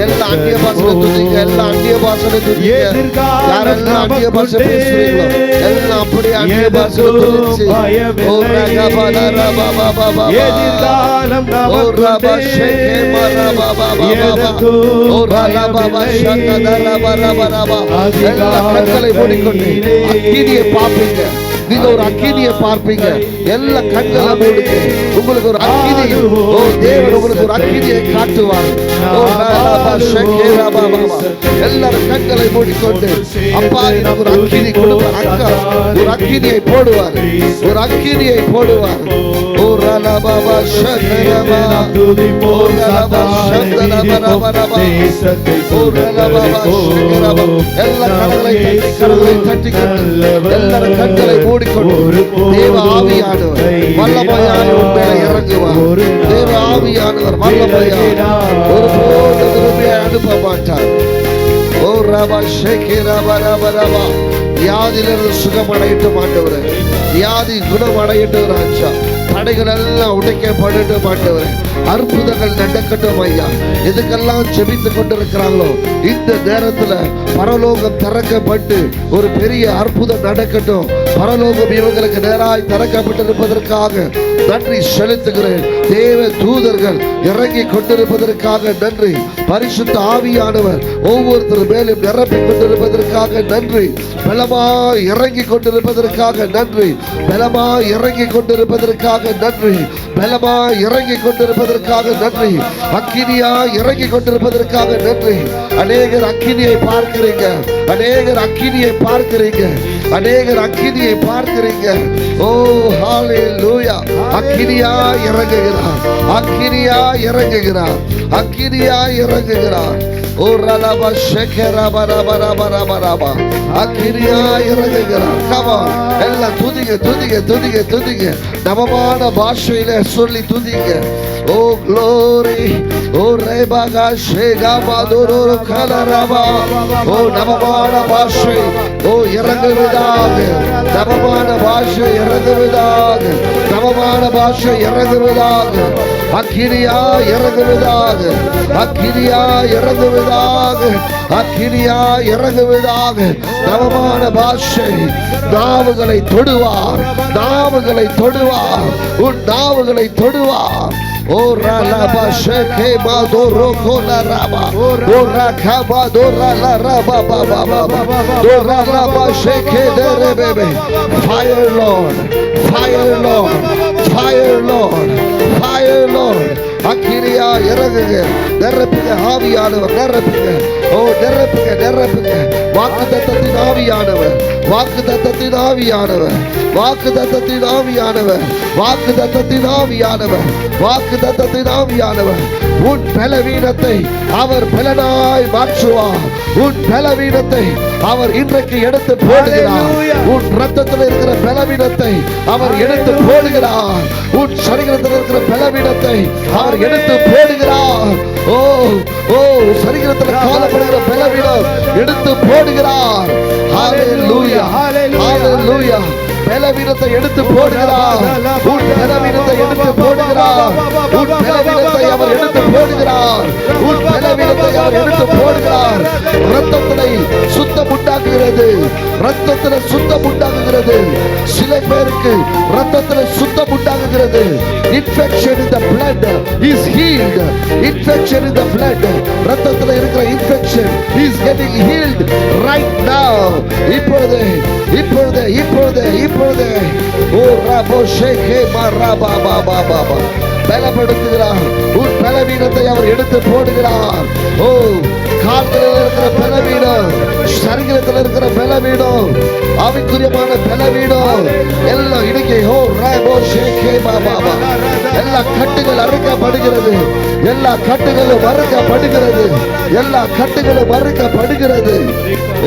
எல்லா அந்நிய பாஷையில துதிங்க, எல்லா அந்நிய பாஷையில துதிங்க. யாரெல்லாம் அந்நிய பாஷை பேசுறீங்களோ எல்லாம் அப்படியே அந்நிய பாஷையில துதிச்சு எதிர்காலம் கண்களை மூடிக்கொண்டு அக்கினியை பார்ப்பீங்க. நீங்க ஒரு அக்கினியை பார்ப்பீங்க. எல்லா கண்களை மூடுங்க. உங்களுக்கு ஒரு அக்கினி, தேவன் உங்களுக்கு ஒரு அக்கினியை காட்டுவார். எல்லாரும் கண்களை மூடிக்கொண்டு அப்பா எனக்கு ஒரு அக்கினி கொடுப்பார். அக்கா ஒரு அக்கினியை போடுவார், ஒரு அக்கினியை போடுவார். ஓ ரலா பாபா ஷகரபா ஓ ரலா ஷகரபா ஓ ரலா பாபா ஷகரபா. எல்லா கண்களை தட்டிக்கொண்டு எல்லாரும் கண்களை மூடிக்கொண்டு தேவ ஆவியானவர் வல்லமையாய் உண்மையில இறங்குவார். தேவ ஆவியானவர் வல்லமையாய் ஒருபோதும் திரும்பியை அனுப்ப மாட்டார். ஓ ரபா ஷகரபா ரபா ரபா. வியாதியிலிருந்து சுகமடையட்டும் ஆண்டவரே, வியாதி குணமடையட்டும் ராஜா. தடைகள் எல்லாம் உடைக்கப்படட்டும் ஆண்டவரே. அற்புதங்கள் நடக்கட்டும் ஐயா. எதுக்கெல்லாம் ஜெபித்துக் கொண்டிருக்கிறாங்களோ இந்த நேரத்துல பரலோகம் திறக்கப்பட்டு ஒரு பெரிய அற்புதம் நடக்கட்டும். பரலோகம் இவங்களுக்கு நேராய் திறக்கப்பட்டிருப்பதற்காக நன்றி செலுத்துகிறேன். தேவ தூதர்கள் இறங்கி கொண்டிருப்பதற்காக நன்றி. பரிசுத்த ஆவியானவர் ஒவ்வொருத்தர் மேலும் நிரப்பிக் கொண்டிருப்பதற்காக நன்றி. பலமாய் இறங்கி கொண்டிருப்பதற்காக நன்றி. பலமாய் இறங்கி கொண்டிருப்பதற்காக நன்றி. பலமாய் இறங்கி கொண்டிருப்பதற்காக நன்றி. அக்கினியா இறங்கி கொண்டிருப்பதற்காக நன்றி. அநேகர் அக்கினியை பார்க்கிறீங்க, அநேகர் அக்கினியை பார்க்கிறீங்க, அநேகர் அக்கினியை பார்க்கிறீங்க. ஓ ஹல்லேலூயா. அக்கினியா இறங்குகிறார், அக்கினியா இறங்குகிறார், அக்கினியா இறங்குகிறார். ஓ ரலபா ஷகரபா ரபா ரபா ரபா ரபா. அக்கினியா இறங்குகிறார். கமா எல்லாம் துதிங்க, துதிங்க, துதிங்க, துதிங்க. நவமான பாஷையில சொல்லி துதிங்க. ஓ க்ளோரி ஓ ரேபாகா ஷேகாபா துரு கலரபா. ஓ நவமான பாஷை ஓ இறங்குவதாக, நவமான பாஷை இறங்குவதாக, நவமான பாஷை இறங்குவதாக. அக்கினியா இறங்குவதாக, அக்கினியா இறங்குவதாக, அக்கினியா இறங்குவதாக. நவமான பாஷை நாவுகளை தொடுவார், நாவுகளை தொடுவார், உன் நாவுகளை தொடுவார். ஓ ரலபா ஷகே மாதோரோ கோலரபா ஓ ரகபா தோரலரபா பாபா பாபா ஓ ரலபா ஷகே தேரபே. Fire Lord, fire Lord, fire Lord, fire Lord. அக்கினியா இறங்குங்க. நிரப்புங்க ஆவியானவர், நிரப்புங்க. ஓ நிரப்புங்க, நிரப்புங்க. வாக்குத்தத்தத்தின் ஆவியானவர், வாக்குத்தத்தத்தின் ஆவியானவர், வாக்குத்தத்தத்தின் ஆவியானவர், வாக்குத்தத்தத்தின் ஆவியானவர், வாக்குத்தத்தத்தின் ஆவியானவர். உன் பலவீனத்தை அவர் பலனாய் மாற்றுவார். உன் பலவீனத்தை அவர் இன்றைக்கு எடுத்து போடுகிறார். உன் ரத்தத்தில் இருக்கிற பலவீனத்தை அவர் எடுத்து போடுகிறார். உன் சரீரத்தில் இருக்கிற பலவீனத்தை அவர் எடுத்து போடுகிறார். ஓ ஓ சரீரத்தில் காணப்படுகிற பலவீனம் எடுத்து போடுகிறார். ஹல்லேலூயா, ஹல்லேலூயா. பலவீனத்தை எடுத்து போடுகிறார். உன் பலவீனத்தை எடுத்து போடுகிறார். உன் பலவீனத்தை அவர் எடுத்து போடுகிறார். உன் பலவீனத்தை அவர் எடுத்து போடுகிறார். ரத்தத்தை சுத்தம் சுத்தம் உண்டாக்குகிறது. ரத்தத்துல சுத்தம் உண்டாகுகிறது. சில பேருக்கு ரத்தத்துல சுத்தம் உண்டாகுகிறது. Infection in the blood is healed. Infection in the blood, ரத்தத்துல இருக்கிற infection is getting healed right now. இப்பொழுது இப்பொழுது இப்பொழுது இப்பொழுது ஓ ராபோ ஷேகே மராபா பாபா பாபா பலப்படுத்துகிறார். உன் பலவீனத்தை அவர் எடுத்து போடுகிறார். ஓ கால்களில் இருக்கிற பலவீனம், சரீரத்தில் இருக்கிற பலவீனம், ஆவிக்குரியமான பலவீனம் எல்லாம் இன்னைக்கு ஓ ராபோ ஷேகே பாபா எல்லா கட்டுகள் அறுக்கப்படுகிறது. எல்லா கட்டுகளும் அறுக்கப்படுகிறது. எல்லா கட்டுகளும் அறுக்கப்படுகிறது.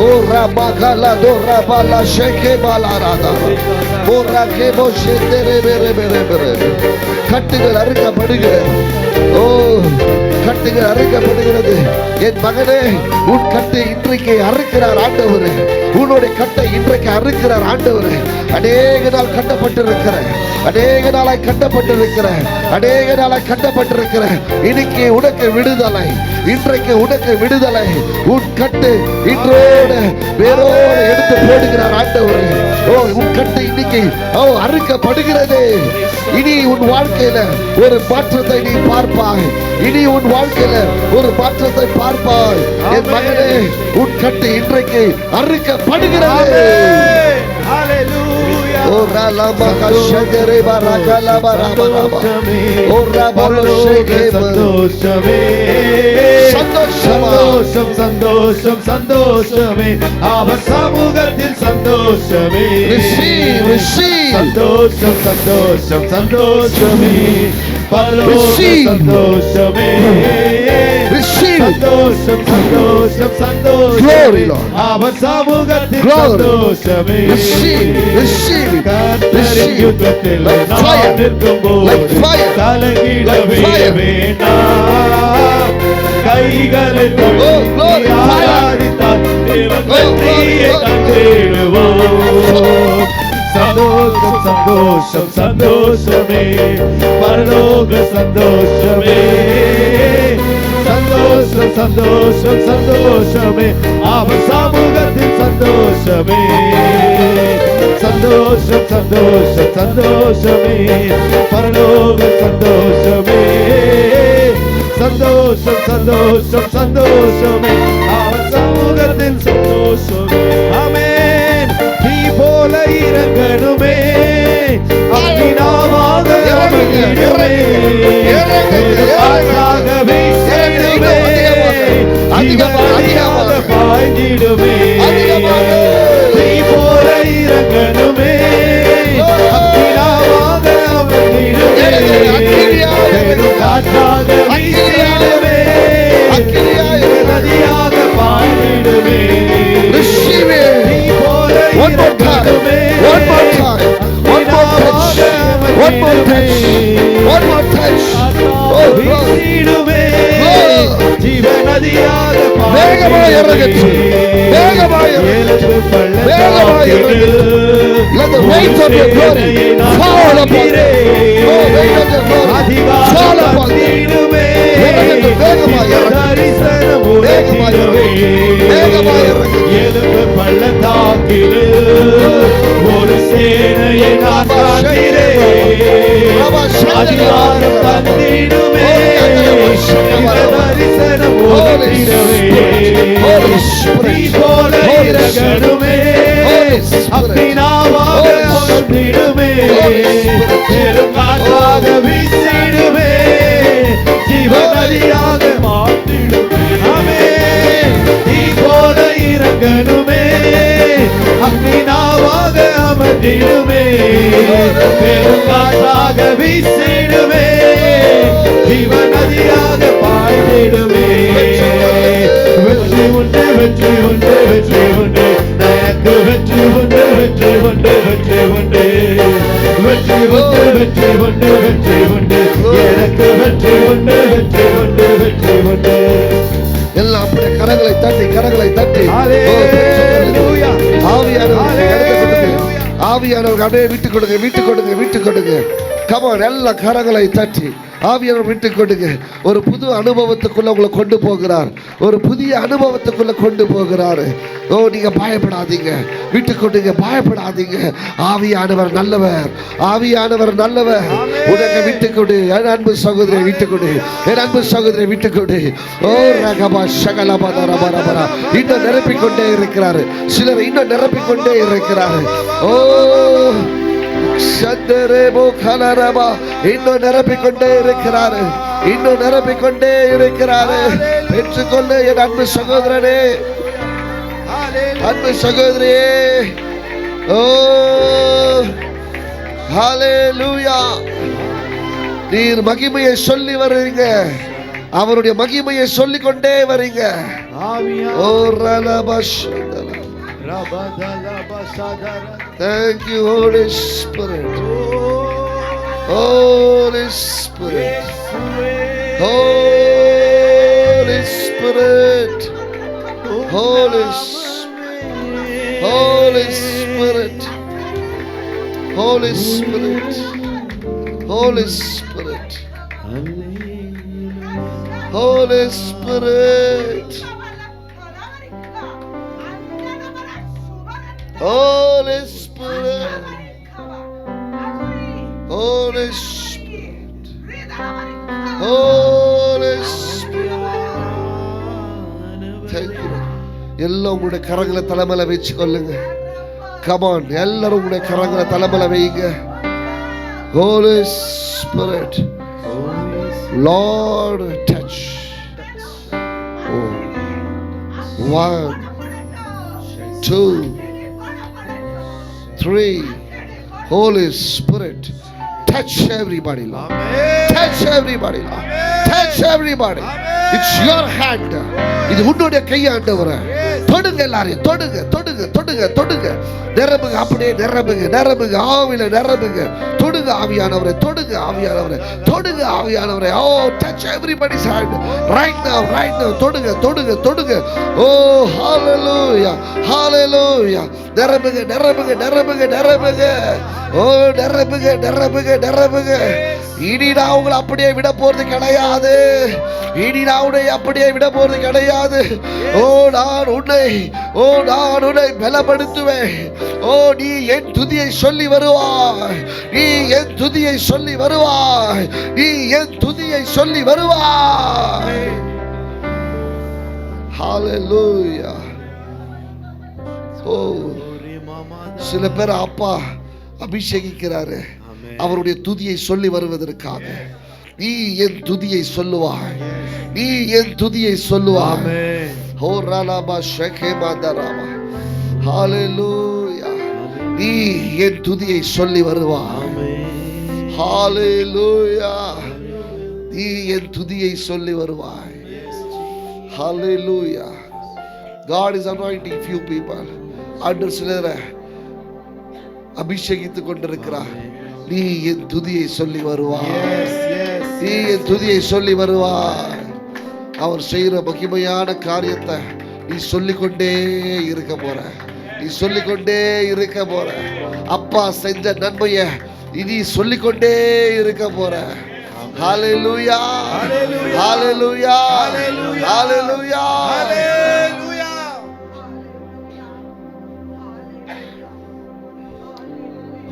ஓ ராபா காலா தோ ராபா லா ஷேகே பாலா ராதா ஓ ராகே போ ஷேதே ரே ரே ரே கட்டுகள் அறுக்கப்படுகிறது. ஓ கட்டுகள் அறுக்கப்படுகிறது. என் மகனே, உன் கட்டை இன்றைக்கு அறுக்கிறார் ஆண்டவர். உன்னுடைய கட்டை இன்றைக்கு அறுக்கிறார் ஆண்டவர். அநேக நாள் கட்டப்பட்டிருக்கிற, அநேக நாளாய் கட்டப்பட்டிருக்கிற, அநேக நாளாய் கட்டப்பட்டிருக்கிற இன்னைக்கு உனக்கு விடுதலை. இன்றைக்கு உனக்கு விடுதலை. உன் கட்டு இன்றோடு வேரோடு எடுத்து போடுகிறார் ஆண்டவர். ஓ உன் கட்டு இன்னைக்கு அறுக்கப்படுகிறது. இனி உன் வாழ்க்கையில ஒரு மாற்றத்தை நீ பார்ப்பாய். இனி உன் வாழ்க்கையில ஒரு மாற்றத்தை பார்ப்பாய். என் மகனே, உன் கட்டு இன்றைக்கு அறுக்கப்படுகிறது. ஓ ராலமா கஷதரே பரகலா பரபரபா ஓ ராபலோ ஷேகே சந்தோஷமே சந்தோஷம் சந்தோஷம் சந்தோஷமே அவர் சமூகத்தில் சந்தோஷமே சந்தோஷம் சந்தோஷம் சந்தோஷமே பரலோக சந்தோஷமே சந்தோஷம் சந்தோஷம் சந்தோஷமே அவர் சமூகத்தில் சந்தோஷமே கர்த்தரின் யுத்தத்தில் நாம் நிற்கும்போது கலங்கிடவே வேண்டாம். கைகளை ஆராதித்தால் தேவன் வெற்றியை கண்டிடுவோம். சந்தோஷம் சந்தோஷம் சந்தோஷமே பரலோக சந்தோஷமே சந்தோஷம் சந்தோஷம் சந்தோஷமே அவர் சமூகத்தில் சந்தோஷமே சந்தோஷம் சந்தோஷம் சந்தோஷமே பரலோக சந்தோஷமே சந்தோஷம் சந்தோஷம் சந்தோஷமே அவர் சமூகத்தில் சந்தோஷமே. ஆமென். நீ போல இறங்கணுமே அக்கினாவாக அமர்ந்திடுமே ஆகாகவே சேருமே அதிகமாக பாய்ந்திடுமே. நீ போல இறங்கணுமே அக்கினாவாக அமர்ந்திடுமே காற்றாக வீசிடுமே நதியாக பாய்ந்திடுமே. நீ போல இறங்கணுமே வீசிடுமே ஜீவநதியாக பாய்ந்திடுமே. ஏழு பள்ளத்தாக்கில் Let the weight of your glory fall upon me. Oh, weight of your glory fall upon me. பள்ளத்தாக்கில் ஒரு சேனையை நான் காண்கிறேன். அதிகாரம் தந்திடுமே தரிசனம் ஓடிடவே. நீ போல இறங்கணுமே அக்கினாவாக அமர்ந்திடுமே பெரும் காற்றாக வீசிடுமே ஜீவநதியாக மாற்றிடுமே. ஆமென். நீ போல இறங்கணுமே அக்கினாவாக அமர்ந்திடுமே பெரும் காற்றாக வீசிடுமே ஜீவநதியாக பாய்ந்திடுமே. வெற்றி உண்டு வெற்றி உண்டு வெற்றி உண்டு எனக்கு வெற்றி உண்டு வெற்றி உண்டு வெற்றி உண்டு வெற்றி உண்டு வெற்றி உண்டு வெற்றி உண்டு எனக்கு வெற்றி உண்டு வெற்றி உண்டு வெற்றி உண்டு. எல்லாம் அப்படியே கரங்களை தட்டி கரங்களை தட்டி ஹல்லேலூயா. ஆவியானவர்கள் அப்படியே விட்டு கொடுங்க விட்டு கொடுங்க விட்டு கொடுங்க. கமான், எல்லா கரங்களை தட்டி ஆவியானவர் விட்டு கொடுங்க. ஒரு புது அனுபவத்துக்குள்ள உங்களை கொண்டு போகிறார். ஒரு புதிய அனுபவத்துக்குள்ள கொண்டு போகிறாரு. ஓ, நீங்க பயப்படாதீங்க, விட்டு கொடுங்க, பயப்படாதீங்க. ஆவியானவர் நல்லவர், ஆவியானவர் நல்லவர். உனக்கு விட்டு கொடு என் அன்பு சகோதரி, விட்டு கொடு என் அன்பு சகோதரி, விட்டு கொடு. ஓ ரகபா சகலபா ரபரபரா. இன்னும் நிரப்பிக்கொண்டே இருக்கிறாரு. சிலர் இன்னும் நிரப்பிக்கொண்டே இருக்கிறாரு. ஓ சந்தரேபோ கலரபா. இன்னும் நிரப்பிக்கொண்டே இருக்கிறாரு, இன்னும் நிரப்பிக்கொண்டே இருக்கிறாரு. பெற்றுக்கொள்ள என் அன்பு சகோதரனே, அன்பு சகோதரியே. ஓ ஹல்லேலூயா. நீர் மகிமையை சொல்லி வருவீங்க, அவருடைய மகிமையை சொல்லிக் கொண்டே வரீங்க. ஓ ரலபஷ். Thank you, Holy Spirit. Holy Spirit. Holy Spirit. Holy Spirit. Holy Spirit. Holy Spirit. Holy Spirit. Holy Spirit. Holy Spirit. Holy Spirit. Holy Spirit. Thank you. எல்லாம் உங்களுடைய கரங்களை தலைமையில வச்சு கொள்ளுங்க. Come on, எல்லாரும் உங்களுடைய கரங்களை தலைமையில வைங்க. Holy Spirit. Lord, touch. Oh. 1, 2, 3. Holy Spirit, touch everybody, Lord. Touch everybody, Lord. Touch everybody. It's your hand. இது உன்னுடைய கை ஆண்டவரே. தொடுங்க எல்லாரையும், தொடுங்க தொடுங்க தொடுங்க தொடுங்க. நிரம்புங்க, அப்படியே நிரம்புங்க, நிரம்புங்க, ஆவியில நிரம்புங்க. தொடுங்க ஆவியானவரே, தொடுங்க ஆவியானவரே, தொடுங்க ஆவியானவரே. ஓ, touch everybody's hand right now, right now. தொடுங்க தொடுங்க தொடுங்க. ஓ hallelujah, hallelujah. நிரம்புங்க நிரம்புங்க நிரம்புங்க நிரம்புங்க. ஓ நிரம்புங்க நிரம்புங்க நிரம்புங்க. இனி நான் உங்களை அப்படியே விட போறது கிடையாது. இனி நான் உன்னை அப்படியே விட போறது கிடையாது. ஓ நான் உன்னை பலப்படுத்துவேன். ஓ நீ என் துதியை சொல்லி வருவாய், நீ என் துதியை சொல்லி வருவாய், நீ என் துதியை சொல்லி வருவாய். ஹalleluya. ஓ சில பேர் அப்பா அபிஷேகிக்கிறாரு அவருடைய துதியை சொல்லி வருவதற்காக. நீ என் துதியை சொல்லுவாய், நீ என் துதியை சொல்லுவாய். ஓ ரலபா ஷகேமா தரபா. ஹalleluya. நீ என் துதியை சொல்லி வருவாய். ஹalleluya. நீ என் துதியை சொல்லி வருவாய். Hallelujah. God is anointing few people. அன்று சிலரை அபிஷேகித்துக் கொண்டிருக்கிறார். நீ என் துதியை சொல்லி வருவாய், நீ என் துதியை சொல்லி வருவாய். அவர் செய்கிற மகிமையான காரியத்தை நீ சொல்லிக்கொண்டே இருக்க போற, நீ சொல்லிக்கொண்டே இருக்க போற. அப்பா செஞ்ச நன்மையை நீ சொல்லிக்கொண்டே இருக்க போற. Hallelujah. Hallelujah. Hallelujah. Hallelujah.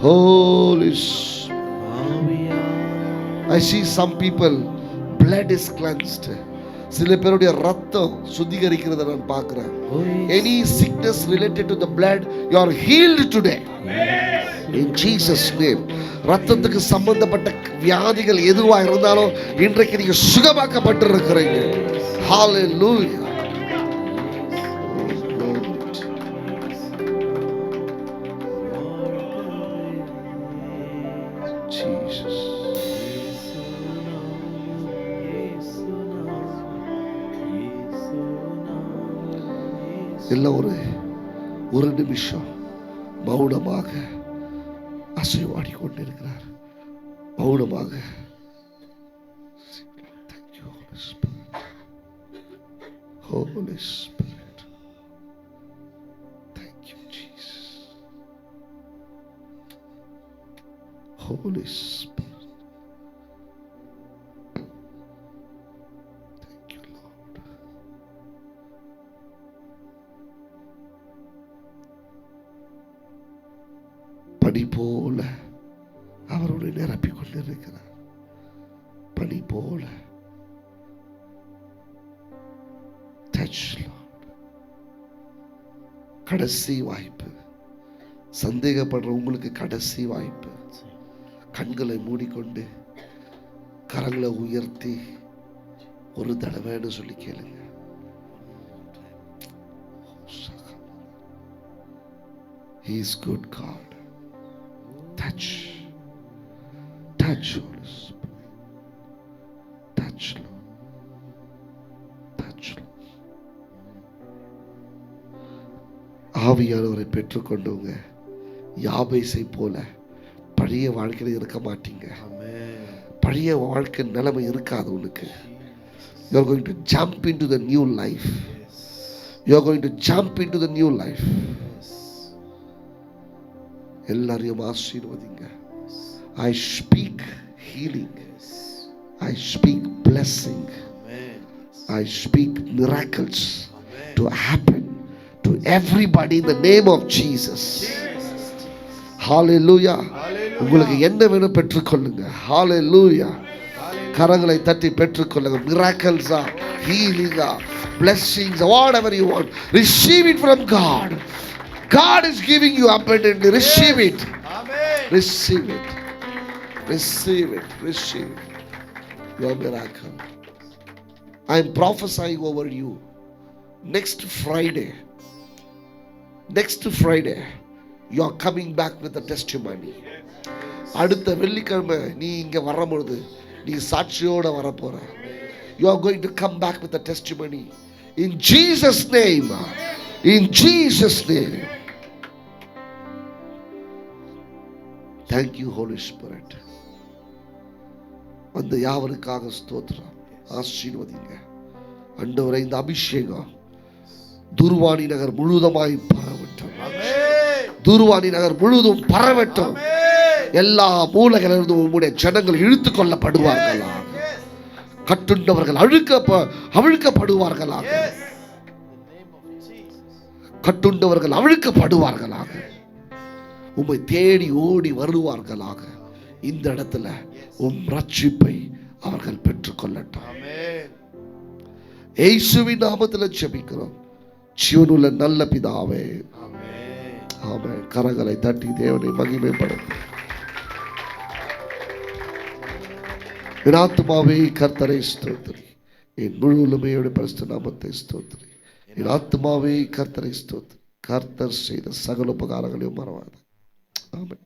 Holy I see some people blood is cleansed. சில பேருடைய ரத்தம் சுத்திகரிக்கிறதை நான் பார்க்கிறேன். Any sickness related to the blood, you are healed today. In Jesus name. ரத்தத்துக்கு சம்பந்தப்பட்ட வியாதிகள் எதுவா இருந்தாலும் இன்றைக்கு நீங்க சுகமாக்கப்பட்டு இருக்கிறீங்க. Hallelujah. Jesus. எல்லாம் ஒரு நிமிஷம் மௌனமாக அசைவாடி கொண்டிருக்கிறார். மௌனமாக. Thank you, Holy Spirit. Holy Spirit. Thank you, Jesus. Holy Spirit. பனி போல அவருடைய நிரப்பிக் கொண்டிருக்கிறார். பனி போல. Touch, Lord. கடைசி வாய்ப்பு. சந்தேகப்படுற உங்களுக்கு கடைசி வாய்ப்பு. கண்களை மூடிக்கொண்டு கரங்களை உயர்த்தி ஒரு தடவைன்னு சொல்லி கேளுங்க. He is good God. Touch. Touch, Holy Spirit. Touch, Lord. Touch, Lord. ஆவியானவரை பெற்றுக்கொண்டவங்க யாபேசை போல பழைய வாழ்க்கையில் இருக்க மாட்டீங்க. பழைய வாழ்க்கை நிலைமை இருக்காது உனக்கு. You are going to jump into the new life. You are going to jump into the new life. எல்லாரையும் ஆசீர்வதிங்க. I speak healing. I speak blessing. I speak miracles to happen to everybody in the name of Jesus. Hallelujah. உங்களுக்கு என்ன வேணும் பெற்றுக்கொள்ளுங்க. Hallelujah. கரங்களை தட்டி பெற்றுக்கொள்ளுங்க. Miracles are healing are blessings whatever you want. Receive it from God. God is giving you abundantly. Receive it. Amen. Receive it. Receive it. Receive it. Your miracle. I am prophesying over you. Next Friday, you are coming back with a testimony. அடுத்த வெள்ளிக்கிழமை நீ இங்க வரும்பொழுது நீ சாட்சியோட வரப்போற. You are going to come back with a testimony. In Jesus' name. In Jesus' name. Thank you, Holy Spirit. அந்த யாவருக்காக ஸ்தோத்திரம். ஆசீர்வதிங்க ஆண்டவரே. இந்த அபிஷேகம் துர்வாணி நகர் முழுவதுமாய் பரவட்டும். துர்வாணி நகர் முழுவதும் பரவட்டும். எல்லா மூலைகளிலிருந்தும் உம்முடைய ஜனங்கள் இழுத்துக் கொள்ளப்படுவார்களாக. கட்டுண்டவர்கள் அவிழ்க்கப்படுவார்களாக. கட்டுண்டவர்கள் அவிழ்க்கப்படுவார்களாக. உம்மை தேடி ஓடி வருவார்களாக. இந்த இடத்துல உம் ரட்சிப்பை அவர்கள் பெற்றுக்கொள்ளட்டும். இயேசுவின் நாமத்தில் ஜெபிக்கிறோம் ஜீவனுள்ள நல்ல பிதாவே. ஆமென். கரங்களை தட்டி தேவனை மகிமைப்படுத்தும். என் ஆத்துமாவே கர்த்தரை ஸ்தோத்திரி. என் முழு உலமையோட பரிசுத்த நாமத்தை ஸ்தோத்திரி. என் ஆத்துமாவே கர்த்தரை ஸ்தோத்திரி. கர்த்தர் செய்த சகல உபகாரங்களையும் மறவாது. ஆமென்.